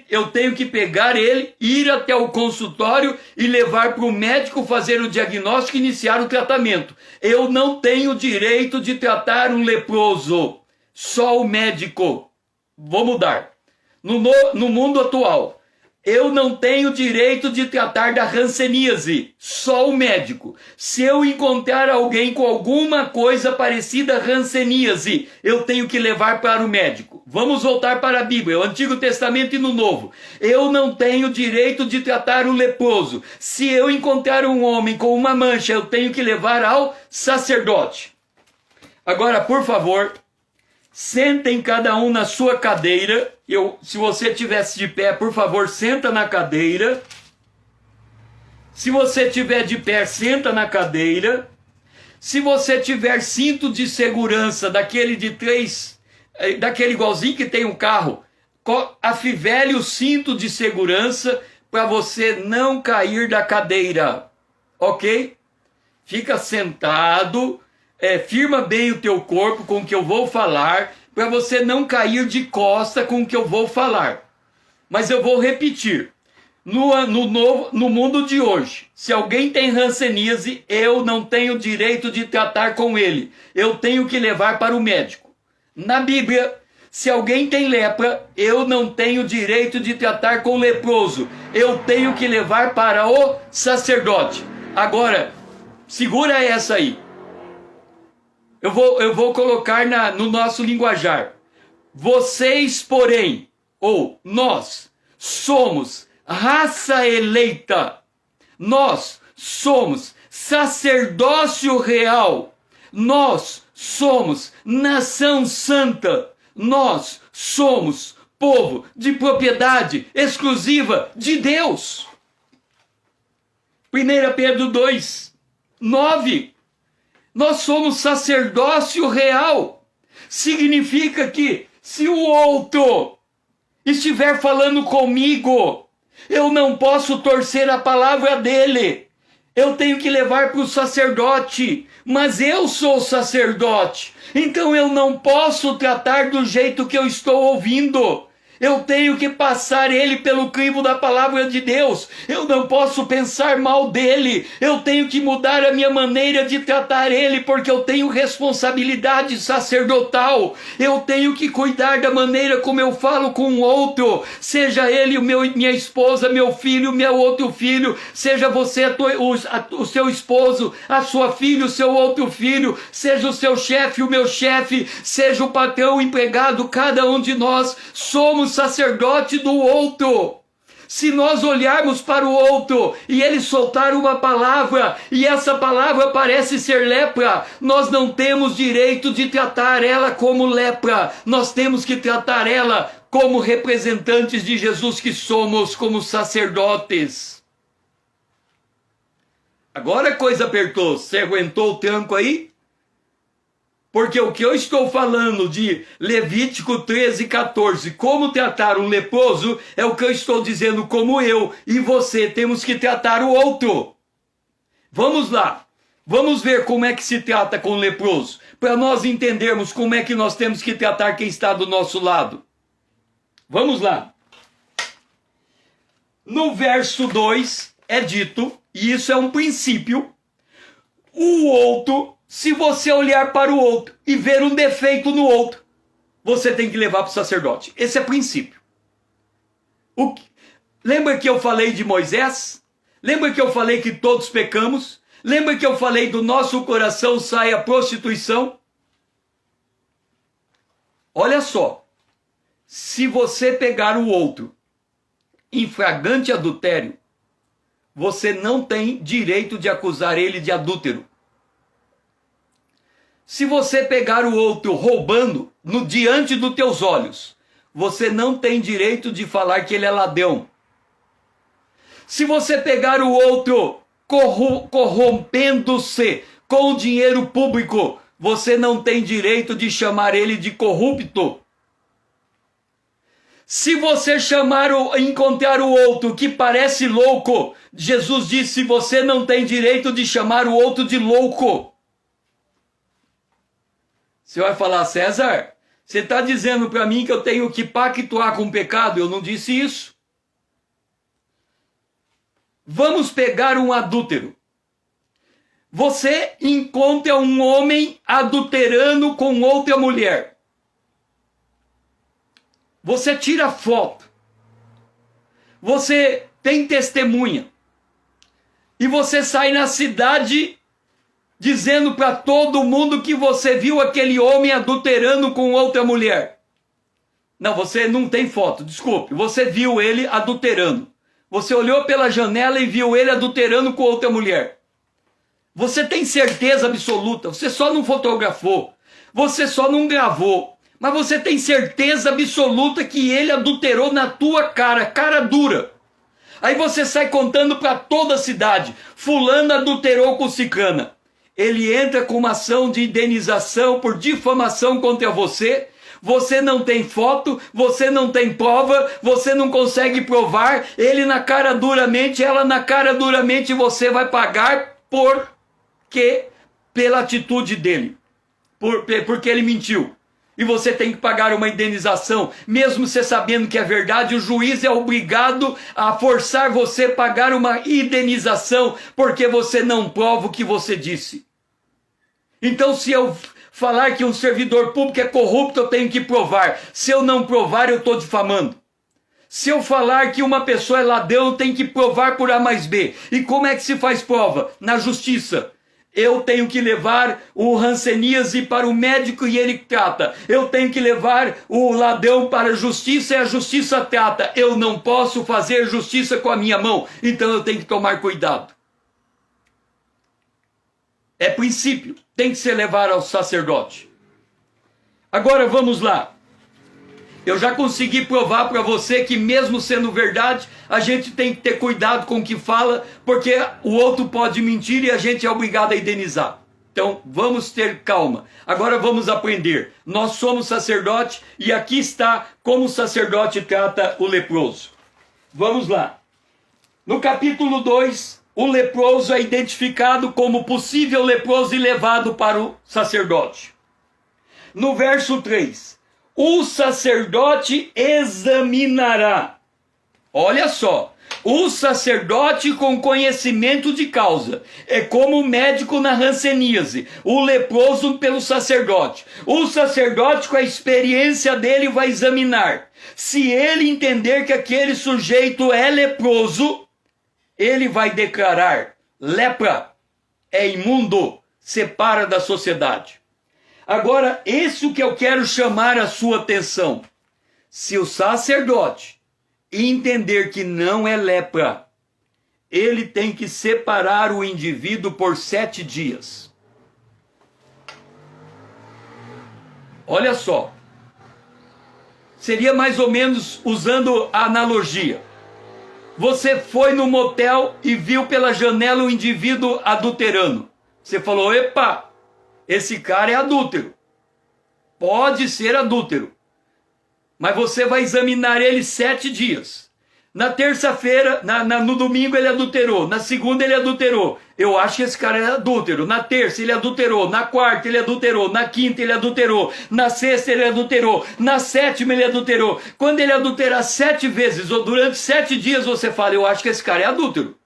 Eu tenho que pegar ele, ir até o consultório e levar para o médico fazer o diagnóstico e iniciar o tratamento. Eu não tenho direito de tratar um leproso, só o médico. Vou mudar. No mundo atual, eu não tenho direito de tratar da hanseníase, só o médico. Se eu encontrar alguém com alguma coisa parecida à hanseníase, eu tenho que levar para o médico. Vamos voltar para a Bíblia, o Antigo Testamento e no Novo. Eu não tenho direito de tratar o leproso. Se eu encontrar um homem com uma mancha, eu tenho que levar ao sacerdote. Agora, por favor, sentem cada um na sua cadeira. Se você estivesse de pé, por favor, senta na cadeira. Se você estiver de pé, senta na cadeira. Se você tiver cinto de segurança, daquele igualzinho que tem um carro, afivele o cinto de segurança para você não cair da cadeira, ok? Fica sentado, firma bem o teu corpo com o que eu vou falar, para você não cair de costa com o que eu vou falar. Mas eu vou repetir. No mundo de hoje, se alguém tem hanseníase, eu não tenho direito de tratar com ele. Eu tenho que levar para o médico. Na Bíblia, se alguém tem lepra, eu não tenho direito de tratar com o leproso. Eu tenho que levar para o sacerdote. Agora, segura essa aí. Eu vou colocar no nosso linguajar. Vocês, porém, ou nós, somos raça eleita. Nós somos sacerdócio real. Nós somos nação santa. Nós somos povo de propriedade exclusiva de Deus. 1 Pedro 2:9. Nós somos sacerdócio real. Significa que se o outro estiver falando comigo, eu não posso torcer a palavra dele. Eu tenho que levar para o sacerdote. Mas eu sou sacerdote. Então eu não posso tratar do jeito que eu estou ouvindo. Eu tenho que passar ele pelo crivo da palavra de Deus. Eu não posso pensar mal dele. Eu tenho que mudar a minha maneira de tratar ele, porque eu tenho responsabilidade sacerdotal. Eu tenho que cuidar da maneira como eu falo com o outro. Seja ele minha esposa, meu filho, meu outro filho. Seja você o seu esposo, a sua filha, o seu outro filho. Seja o seu chefe, o meu chefe. Seja o patrão, o empregado. Cada um de nós somos sacerdote do outro. Se nós olharmos para o outro e ele soltar uma palavra e essa palavra parece ser lepra, nós não temos direito de tratar ela como lepra. Nós temos que tratar ela como representantes de Jesus que somos, como sacerdotes. Agora a coisa apertou. Você aguentou o tranco aí? Porque o que eu estou falando de Levítico 13:14, como tratar um leproso, é o que eu estou dizendo como eu e você temos que tratar o outro. Vamos lá. Vamos ver como é que se trata com o leproso, para nós entendermos como é que nós temos que tratar quem está do nosso lado. Vamos lá. No verso 2 é dito, e isso é um princípio, o outro... Se você olhar para o outro e ver um defeito no outro, você tem que levar para o sacerdote. Esse é o princípio. Lembra que eu falei de Moisés? Lembra que eu falei que todos pecamos? Lembra que eu falei do nosso coração sai a prostituição? Olha só. Se você pegar o outro em flagrante adultério, você não tem direito de acusar ele de adúltero. Se você pegar o outro roubando diante dos teus olhos, você não tem direito de falar que ele é ladrão. Se você pegar o outro corrompendo-se com o dinheiro público, você não tem direito de chamar ele de corrupto. Se você encontrar o outro que parece louco, Jesus disse, você não tem direito de chamar o outro de louco. Você vai falar, César, você está dizendo para mim que eu tenho que pactuar com o pecado? Eu não disse isso. Vamos pegar um adúltero. Você encontra um homem adulterando com outra mulher. Você tira foto. Você tem testemunha. E você sai na cidade dizendo para todo mundo que você viu aquele homem adulterando com outra mulher. Não, você não tem foto, desculpe. Você viu ele adulterando. Você olhou pela janela e viu ele adulterando com outra mulher. Você tem certeza absoluta, você só não fotografou, você só não gravou, mas você tem certeza absoluta que ele adulterou na tua cara dura. Aí você sai contando para toda a cidade, fulano adulterou com ciclana. Ele entra com uma ação de indenização por difamação contra você. você não tem foto, você não tem prova, você não consegue provar, ele na cara duramente, ela na cara duramente, você vai pagar pela atitude dele, porque ele mentiu. E você tem que pagar uma indenização, mesmo você sabendo que é verdade, o juiz é obrigado a forçar você a pagar uma indenização, porque você não prova o que você disse. Então, se eu falar que um servidor público é corrupto, eu tenho que provar. Se eu não provar, eu estou difamando. Se eu falar que uma pessoa é ladrão, eu tenho que provar por A mais B. E como é que se faz prova? Na justiça. Eu tenho que levar o hanseníase para o médico e ele trata. Eu tenho que levar o ladrão para a justiça e a justiça trata. Eu não posso fazer justiça com a minha mão. Então eu tenho que tomar cuidado. É princípio. Tem que ser levado ao sacerdote. Agora vamos lá. Eu já consegui provar para você que mesmo sendo verdade, a gente tem que ter cuidado com o que fala, porque o outro pode mentir e a gente é obrigado a indenizar. Então, vamos ter calma. Agora vamos aprender. Nós somos sacerdote e aqui está como o sacerdote trata o leproso. Vamos lá. No capítulo 2, o leproso é identificado como possível leproso e levado para o sacerdote. No verso 3, o sacerdote examinará. Olha só, o sacerdote com conhecimento de causa. É como o médico na hanseníase, o leproso pelo sacerdote. O sacerdote com a experiência dele vai examinar. Se ele entender que aquele sujeito é leproso, ele vai declarar: lepra, é imundo, separa da sociedade. Agora, isso que eu quero chamar a sua atenção. Se o sacerdote entender que não é lepra, ele tem que separar o indivíduo por 7 dias. Olha só. Seria mais ou menos usando a analogia. Você foi no motel e viu pela janela um indivíduo adulterando. Você falou: epa, esse cara é adúltero. Pode ser adúltero. Mas você vai examinar ele 7 dias. Na terça-feira, no domingo ele adulterou. Na segunda ele adulterou. Eu acho que esse cara é adúltero. Na terça ele adulterou. Na quarta ele adulterou. Na quinta ele adulterou. Na sexta ele adulterou. Na sétima ele adulterou. Quando ele adulterar 7 vezes ou durante 7 dias você fala: eu acho que esse cara é adúltero.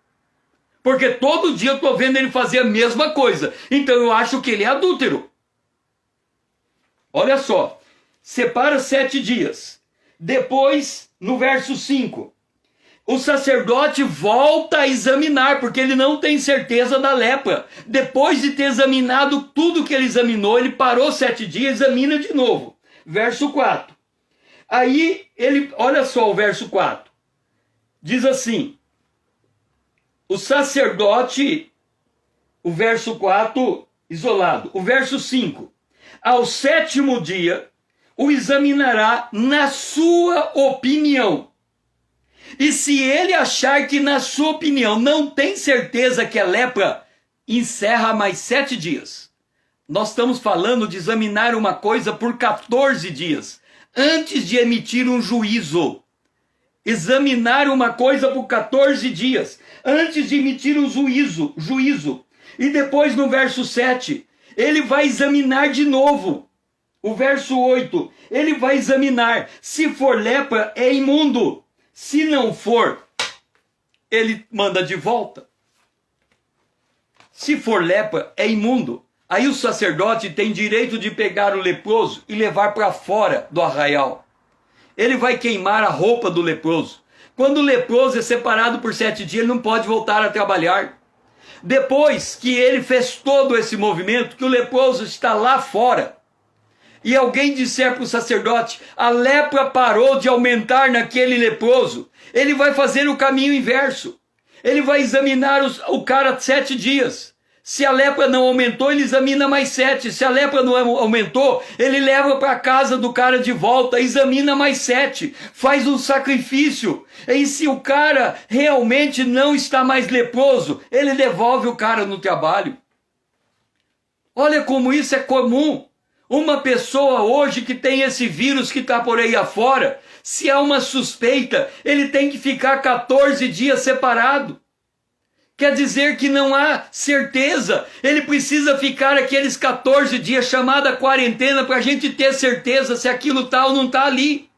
Porque todo dia eu estou vendo ele fazer a mesma coisa. Então eu acho que ele é adúltero. Olha só. Separa 7 dias. Depois, no verso 5, o sacerdote volta a examinar, porque ele não tem certeza da lepra. Depois de ter examinado tudo que ele examinou, ele parou 7 dias e examina de novo. Verso 4. Aí, olha só o verso 4. Diz assim: o sacerdote, o verso 4, isolado. O verso 5. Ao 7º dia, o examinará na sua opinião. E se ele achar que na sua opinião não tem certeza que é lepra, encerra mais 7 dias. Nós estamos falando de examinar uma coisa por 14 dias, antes de emitir um juízo. Examinar uma coisa por 14 dias, antes de emitir um juízo. E depois no verso 7, ele vai examinar de novo. O verso 8, ele vai examinar. Se for lepra, é imundo. Se não for, ele manda de volta. Se for lepra, é imundo. Aí o sacerdote tem direito de pegar o leproso e levar para fora do arraial. Ele vai queimar a roupa do leproso. Quando o leproso é separado por 7 dias, ele não pode voltar a trabalhar. Depois que ele fez todo esse movimento, que o leproso está lá fora, e alguém disser para o sacerdote: a lepra parou de aumentar naquele leproso, ele vai fazer o caminho inverso. Ele vai examinar o cara 7 dias. Se a lepra não aumentou, ele examina mais 7. Se a lepra não aumentou, ele leva para a casa do cara de volta, examina mais 7. Faz um sacrifício. E se o cara realmente não está mais leproso, ele devolve o cara no trabalho. Olha como isso é comum. Uma pessoa hoje que tem esse vírus que está por aí afora, se há uma suspeita, ele tem que ficar 14 dias separado. Quer dizer que não há certeza. Ele precisa ficar aqueles 14 dias, chamada quarentena, para a gente ter certeza se aquilo está ou não está ali.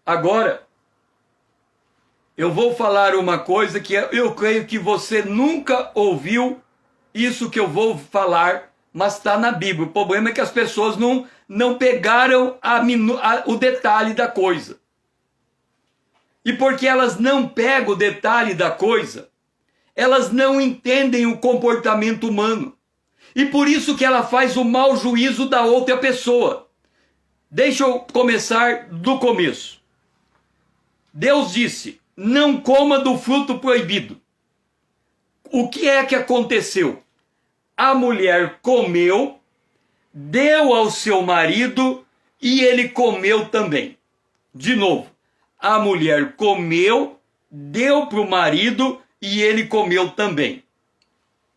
Agora, eu vou falar uma coisa que eu creio que você nunca ouviu isso que eu vou falar, mas está na Bíblia. O problema é que as pessoas não pegaram o detalhe da coisa. E porque elas não pegam o detalhe da coisa, elas não entendem o comportamento humano. E por isso que ela faz o mau juízo da outra pessoa. Deixa eu começar do começo. Deus disse: não coma do fruto proibido. O que é que aconteceu? A mulher comeu, deu ao seu marido e ele comeu também. De novo, a mulher comeu, deu para o marido e ele comeu também.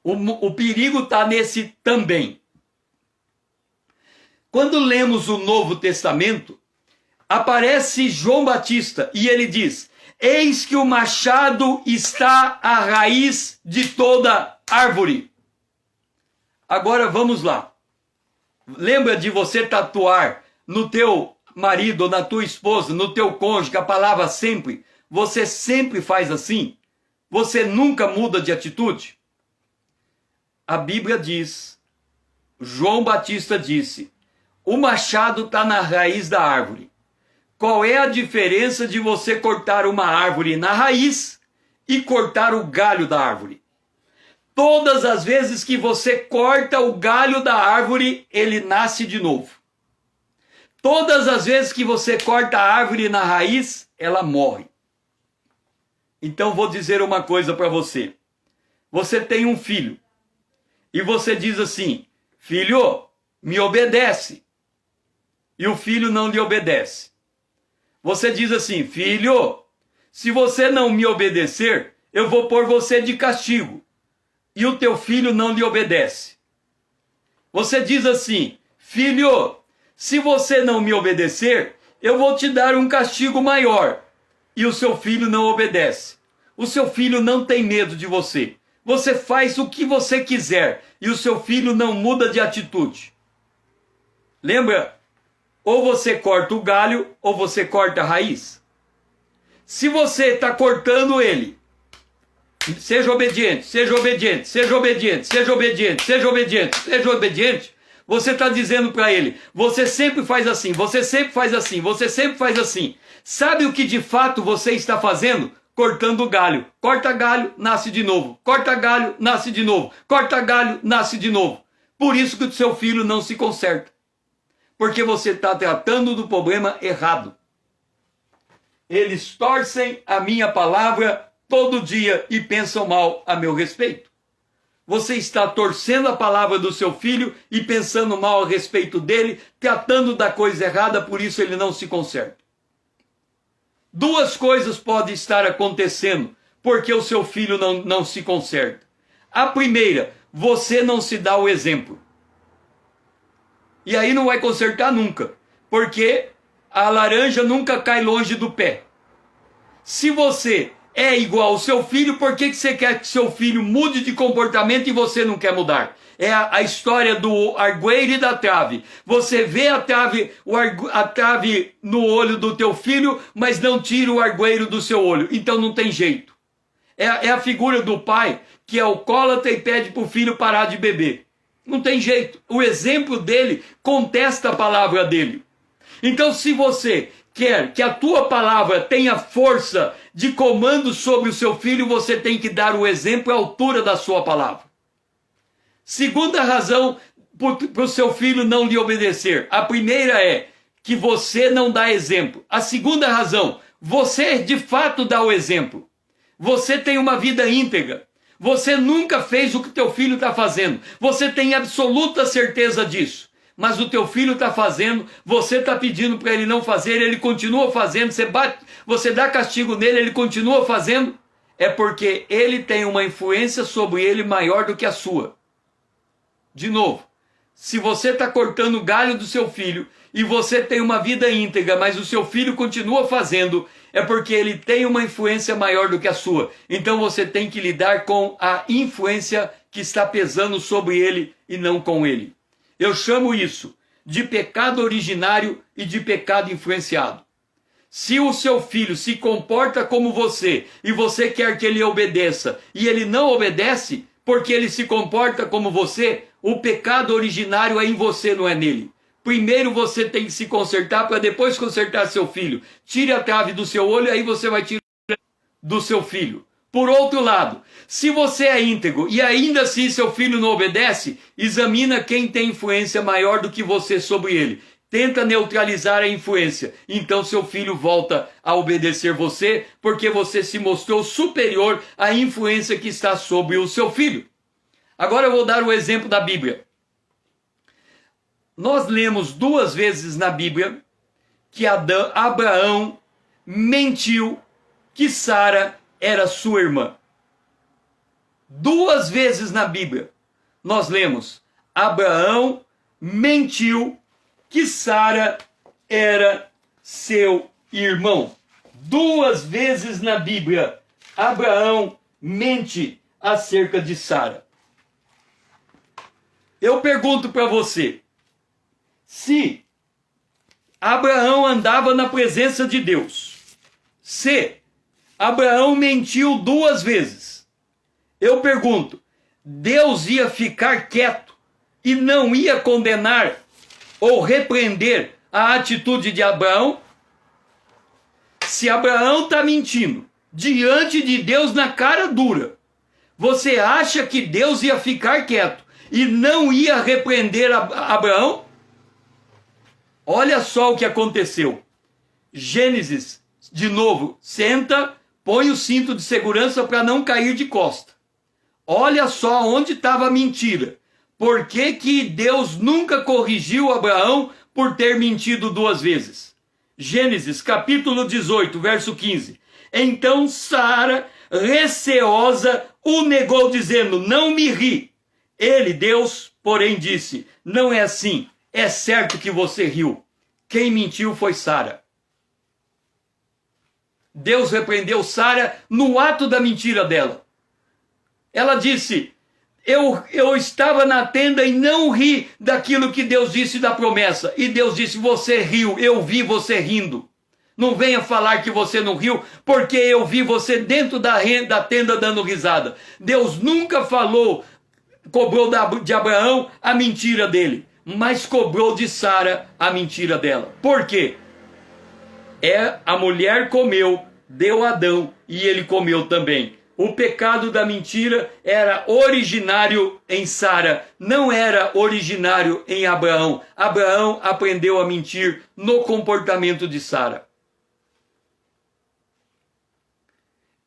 O perigo está nesse também. Quando lemos o Novo Testamento, aparece João Batista e ele diz: eis que o machado está à raiz de toda árvore. Agora vamos lá. Lembra de você tatuar no teu marido ou na tua esposa, no teu cônjuge, a palavra sempre? Você sempre faz assim? Você nunca muda de atitude? A Bíblia diz, João Batista disse, o machado está na raiz da árvore. Qual é a diferença de você cortar uma árvore na raiz e cortar o galho da árvore? Todas as vezes que você corta o galho da árvore, ele nasce de novo. Todas as vezes que você corta a árvore na raiz, ela morre. Então vou dizer uma coisa para você. Você tem um filho. E você diz assim: filho, me obedece. E o filho não lhe obedece. Você diz assim: filho, se você não me obedecer, eu vou pôr você de castigo. E o teu filho não lhe obedece. Você diz assim: filho, se você não me obedecer, eu vou te dar um castigo maior. E o seu filho não obedece. O seu filho não tem medo de você. Você faz o que você quiser e o seu filho não muda de atitude. Lembra? Ou você corta o galho ou você corta a raiz. Se você está cortando ele, seja obediente, seja obediente, seja obediente, seja obediente, seja obediente, seja obediente. Você está dizendo para ele: você sempre faz assim, você sempre faz assim, você sempre faz assim. Sabe o que de fato você está fazendo? Cortando o galho. Corta galho, nasce de novo. Corta galho, nasce de novo. Corta galho, nasce de novo. Por isso que o seu filho não se conserta. Porque você está tratando do problema errado. Eles torcem a minha palavra todo dia e pensam mal a meu respeito. Você está torcendo a palavra do seu filho e pensando mal a respeito dele, tratando da coisa errada, por isso ele não se conserta. Duas coisas podem estar acontecendo porque o seu filho não se conserta. A primeira, você não se dá o exemplo. E aí não vai consertar nunca, porque a laranja nunca cai longe do pé. Se você é igual ao seu filho, por que você quer que seu filho mude de comportamento e você não quer mudar? É a história do argoeiro e da trave. Você vê a trave no olho do teu filho, mas não tira o argoeiro do seu olho. Então não tem jeito. É a figura do pai que é alcoólatra e pede para o filho parar de beber. Não tem jeito. O exemplo dele contesta a palavra dele. Então se você quer que a tua palavra tenha força de comando sobre o seu filho, você tem que dar o exemplo à altura da sua palavra. Segunda razão para o seu filho não lhe obedecer. A primeira é que você não dá exemplo. A segunda razão, você de fato dá o exemplo. Você tem uma vida íntegra. Você nunca fez o que teu filho está fazendo. Você tem absoluta certeza disso. Mas o teu filho está fazendo, você está pedindo para ele não fazer, ele continua fazendo, você dá castigo nele, ele continua fazendo. É porque ele tem uma influência sobre ele maior do que a sua. De novo, se você está cortando o galho do seu filho e você tem uma vida íntegra, mas o seu filho continua fazendo, é porque ele tem uma influência maior do que a sua. Então você tem que lidar com a influência que está pesando sobre ele e não com ele. Eu chamo isso de pecado originário e de pecado influenciado. Se o seu filho se comporta como você e você quer que ele obedeça e ele não obedece porque ele se comporta como você, o pecado originário é em você, não é nele. Primeiro você tem que se consertar para depois consertar seu filho. Tire a trave do seu olho, aí você vai tirar do seu filho. Por outro lado, se você é íntegro e ainda assim seu filho não obedece, examina quem tem influência maior do que você sobre ele. Tenta neutralizar a influência. Então seu filho volta a obedecer você, porque você se mostrou superior à influência que está sobre o seu filho. Agora eu vou dar o exemplo da Bíblia. Nós lemos 2 vezes na Bíblia que Abraão mentiu que Sara era sua irmã. 2 vezes na Bíblia nós lemos: Abraão mentiu que Sara era seu irmão. 2 vezes na Bíblia Abraão mente acerca de Sara. Eu pergunto para você, se Abraão andava na presença de Deus, se Abraão mentiu 2 vezes, eu pergunto, Deus ia ficar quieto e não ia condenar ou repreender a atitude de Abraão? Se Abraão está mentindo diante de Deus na cara dura, você acha que Deus ia ficar quieto e não ia repreender Abraão? Olha só o que aconteceu. Gênesis, de novo, senta, põe o cinto de segurança para não cair de costa. Olha só onde estava a mentira. Por que que Deus nunca corrigiu Abraão por ter mentido 2 vezes? Gênesis capítulo 18, verso 15. Então Sara, receosa, o negou dizendo: não me ri. Ele, Deus, porém disse: não é assim. É certo que você riu. Quem mentiu foi Sara. Deus repreendeu Sara no ato da mentira dela. Ela disse: eu estava na tenda e não ri daquilo que Deus disse da promessa. E Deus disse: você riu, eu vi você rindo. Não venha falar que você não riu, porque eu vi você dentro da tenda dando risada. Deus nunca cobrou de Abraão a mentira dele, mas cobrou de Sara a mentira dela. Por quê? A mulher comeu, deu a Adão e ele comeu também. O pecado da mentira era originário em Sara, não era originário em Abraão. Abraão aprendeu a mentir no comportamento de Sara.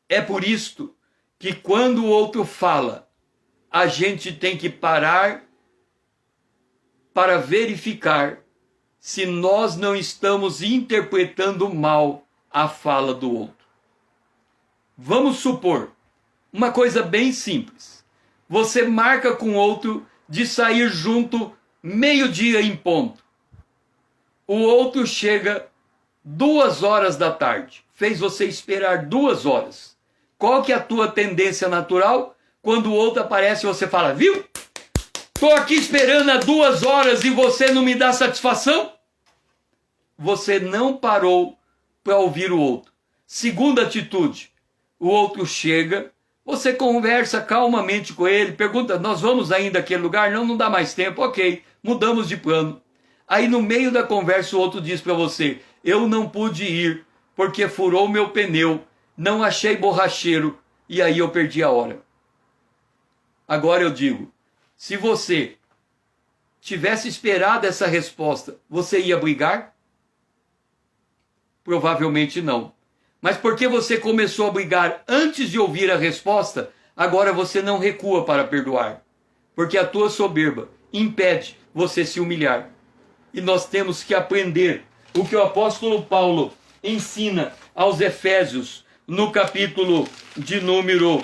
É por isto que quando o outro fala, a gente tem que parar para verificar se nós não estamos interpretando mal a fala do outro. Vamos supor uma coisa bem simples. Você marca com outro de sair junto 12:00 em ponto. O outro chega 2 da tarde. Fez você esperar 2 horas. Qual que é a tua tendência natural? Quando o outro aparece, você fala: viu? Estou aqui esperando há 2 horas e você não me dá satisfação? Você não parou para ouvir o outro. Segunda atitude. O outro chega, você conversa calmamente com ele, pergunta: nós vamos ainda àquele lugar? Não, não dá mais tempo. Ok, mudamos de plano. Aí no meio da conversa o outro diz para você: eu não pude ir porque furou meu pneu, não achei borracheiro e aí eu perdi a hora. Agora eu digo, se você tivesse esperado essa resposta, você ia brigar? Provavelmente não. Mas porque você começou a brigar antes de ouvir a resposta, agora você não recua para perdoar. Porque a tua soberba impede você se humilhar. E nós temos que aprender o que o apóstolo Paulo ensina aos Efésios, no capítulo de número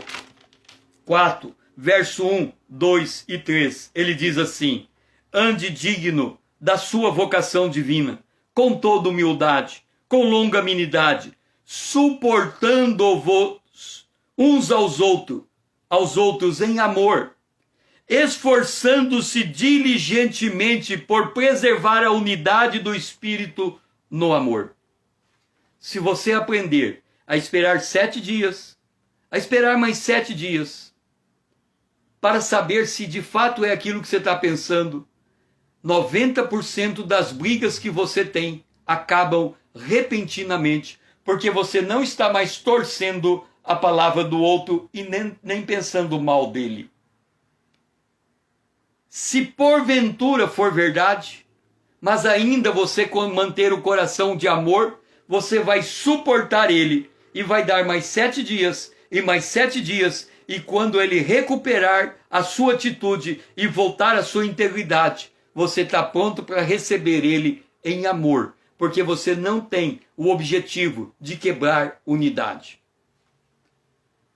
4, verso 1. 2 e 3, ele diz assim: ande digno da sua vocação divina, com toda humildade, com longanimidade, suportando-vos uns aos outros em amor, esforçando-se diligentemente por preservar a unidade do Espírito no amor. Se você aprender a esperar 7 dias, a esperar mais 7 dias, para saber se de fato é aquilo que você está pensando, 90% das brigas que você tem acabam repentinamente, porque você não está mais torcendo a palavra do outro e nem pensando mal dele. Se porventura for verdade, mas ainda você manter o coração de amor, você vai suportar ele e vai dar mais 7 dias e mais 7 dias, e quando ele recuperar a sua atitude e voltar à sua integridade, você está pronto para receber ele em amor, porque você não tem o objetivo de quebrar unidade.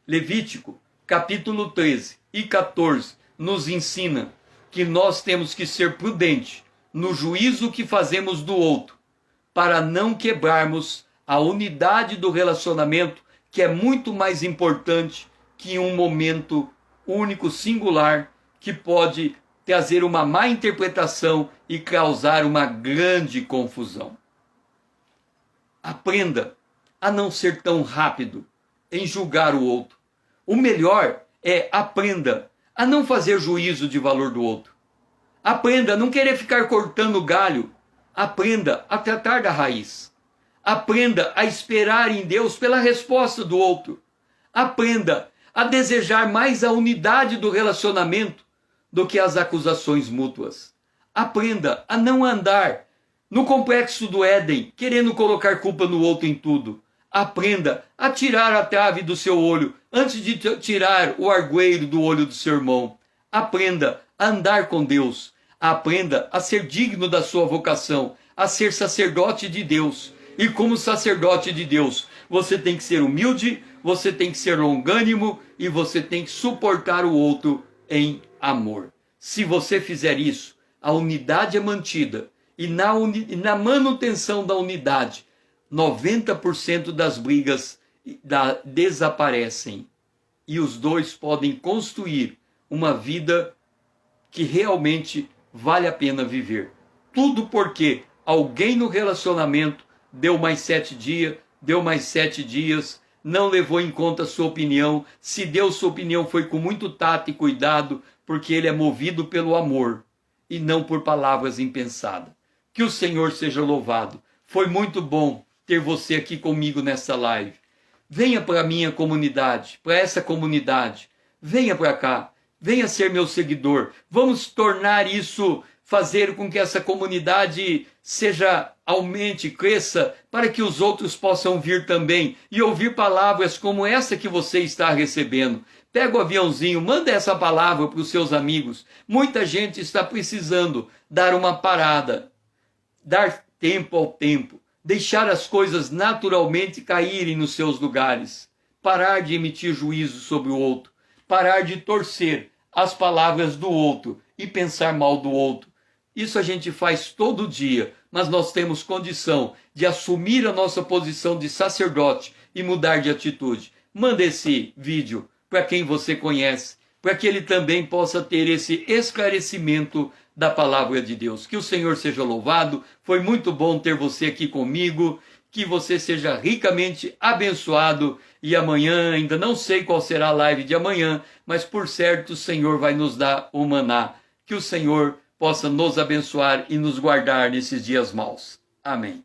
Levítico, capítulo 13 e 14, nos ensina que nós temos que ser prudentes no juízo que fazemos do outro, para não quebrarmos a unidade do relacionamento, que é muito mais importante que um momento único, singular, que pode trazer uma má interpretação e causar uma grande confusão. Aprenda a não ser tão rápido em julgar o outro. O melhor é aprenda a não fazer juízo de valor do outro. Aprenda a não querer ficar cortando galho. Aprenda a tratar da raiz. Aprenda a esperar em Deus pela resposta do outro. Aprenda a desejar mais a unidade do relacionamento do que as acusações mútuas. Aprenda a não andar no complexo do Éden, querendo colocar culpa no outro em tudo. Aprenda a tirar a trave do seu olho antes de tirar o argueiro do olho do seu irmão. Aprenda a andar com Deus. Aprenda a ser digno da sua vocação, a ser sacerdote de Deus. E como sacerdote de Deus, você tem que ser humilde, você tem que ser longânimo e você tem que suportar o outro em amor. Se você fizer isso, a unidade é mantida. E na manutenção da unidade, 90% das brigas desaparecem. E os dois podem construir uma vida que realmente vale a pena viver. Tudo porque alguém no relacionamento deu mais 7 dias, deu mais 7 dias, não levou em conta a sua opinião. Se deu sua opinião, foi com muito tato e cuidado, porque ele é movido pelo amor e não por palavras impensadas. Que o Senhor seja louvado. Foi muito bom ter você aqui comigo nessa live. Venha para a minha comunidade, para essa comunidade. Venha para cá, venha ser meu seguidor. Vamos tornar isso, fazer com que essa comunidade aumente, cresça, para que os outros possam vir também e ouvir palavras como essa que você está recebendo. Pega o aviãozinho, manda essa palavra para os seus amigos. Muita gente está precisando dar uma parada, dar tempo ao tempo, deixar as coisas naturalmente caírem nos seus lugares, parar de emitir juízo sobre o outro, parar de torcer as palavras do outro e pensar mal do outro. Isso a gente faz todo dia, mas nós temos condição de assumir a nossa posição de sacerdote e mudar de atitude. Manda esse vídeo para quem você conhece, para que ele também possa ter esse esclarecimento da palavra de Deus. Que o Senhor seja louvado. Foi muito bom ter você aqui comigo. Que você seja ricamente abençoado. E amanhã, ainda não sei qual será a live de amanhã, mas por certo o Senhor vai nos dar o maná. Que o Senhor possa nos abençoar e nos guardar nesses dias maus. Amém.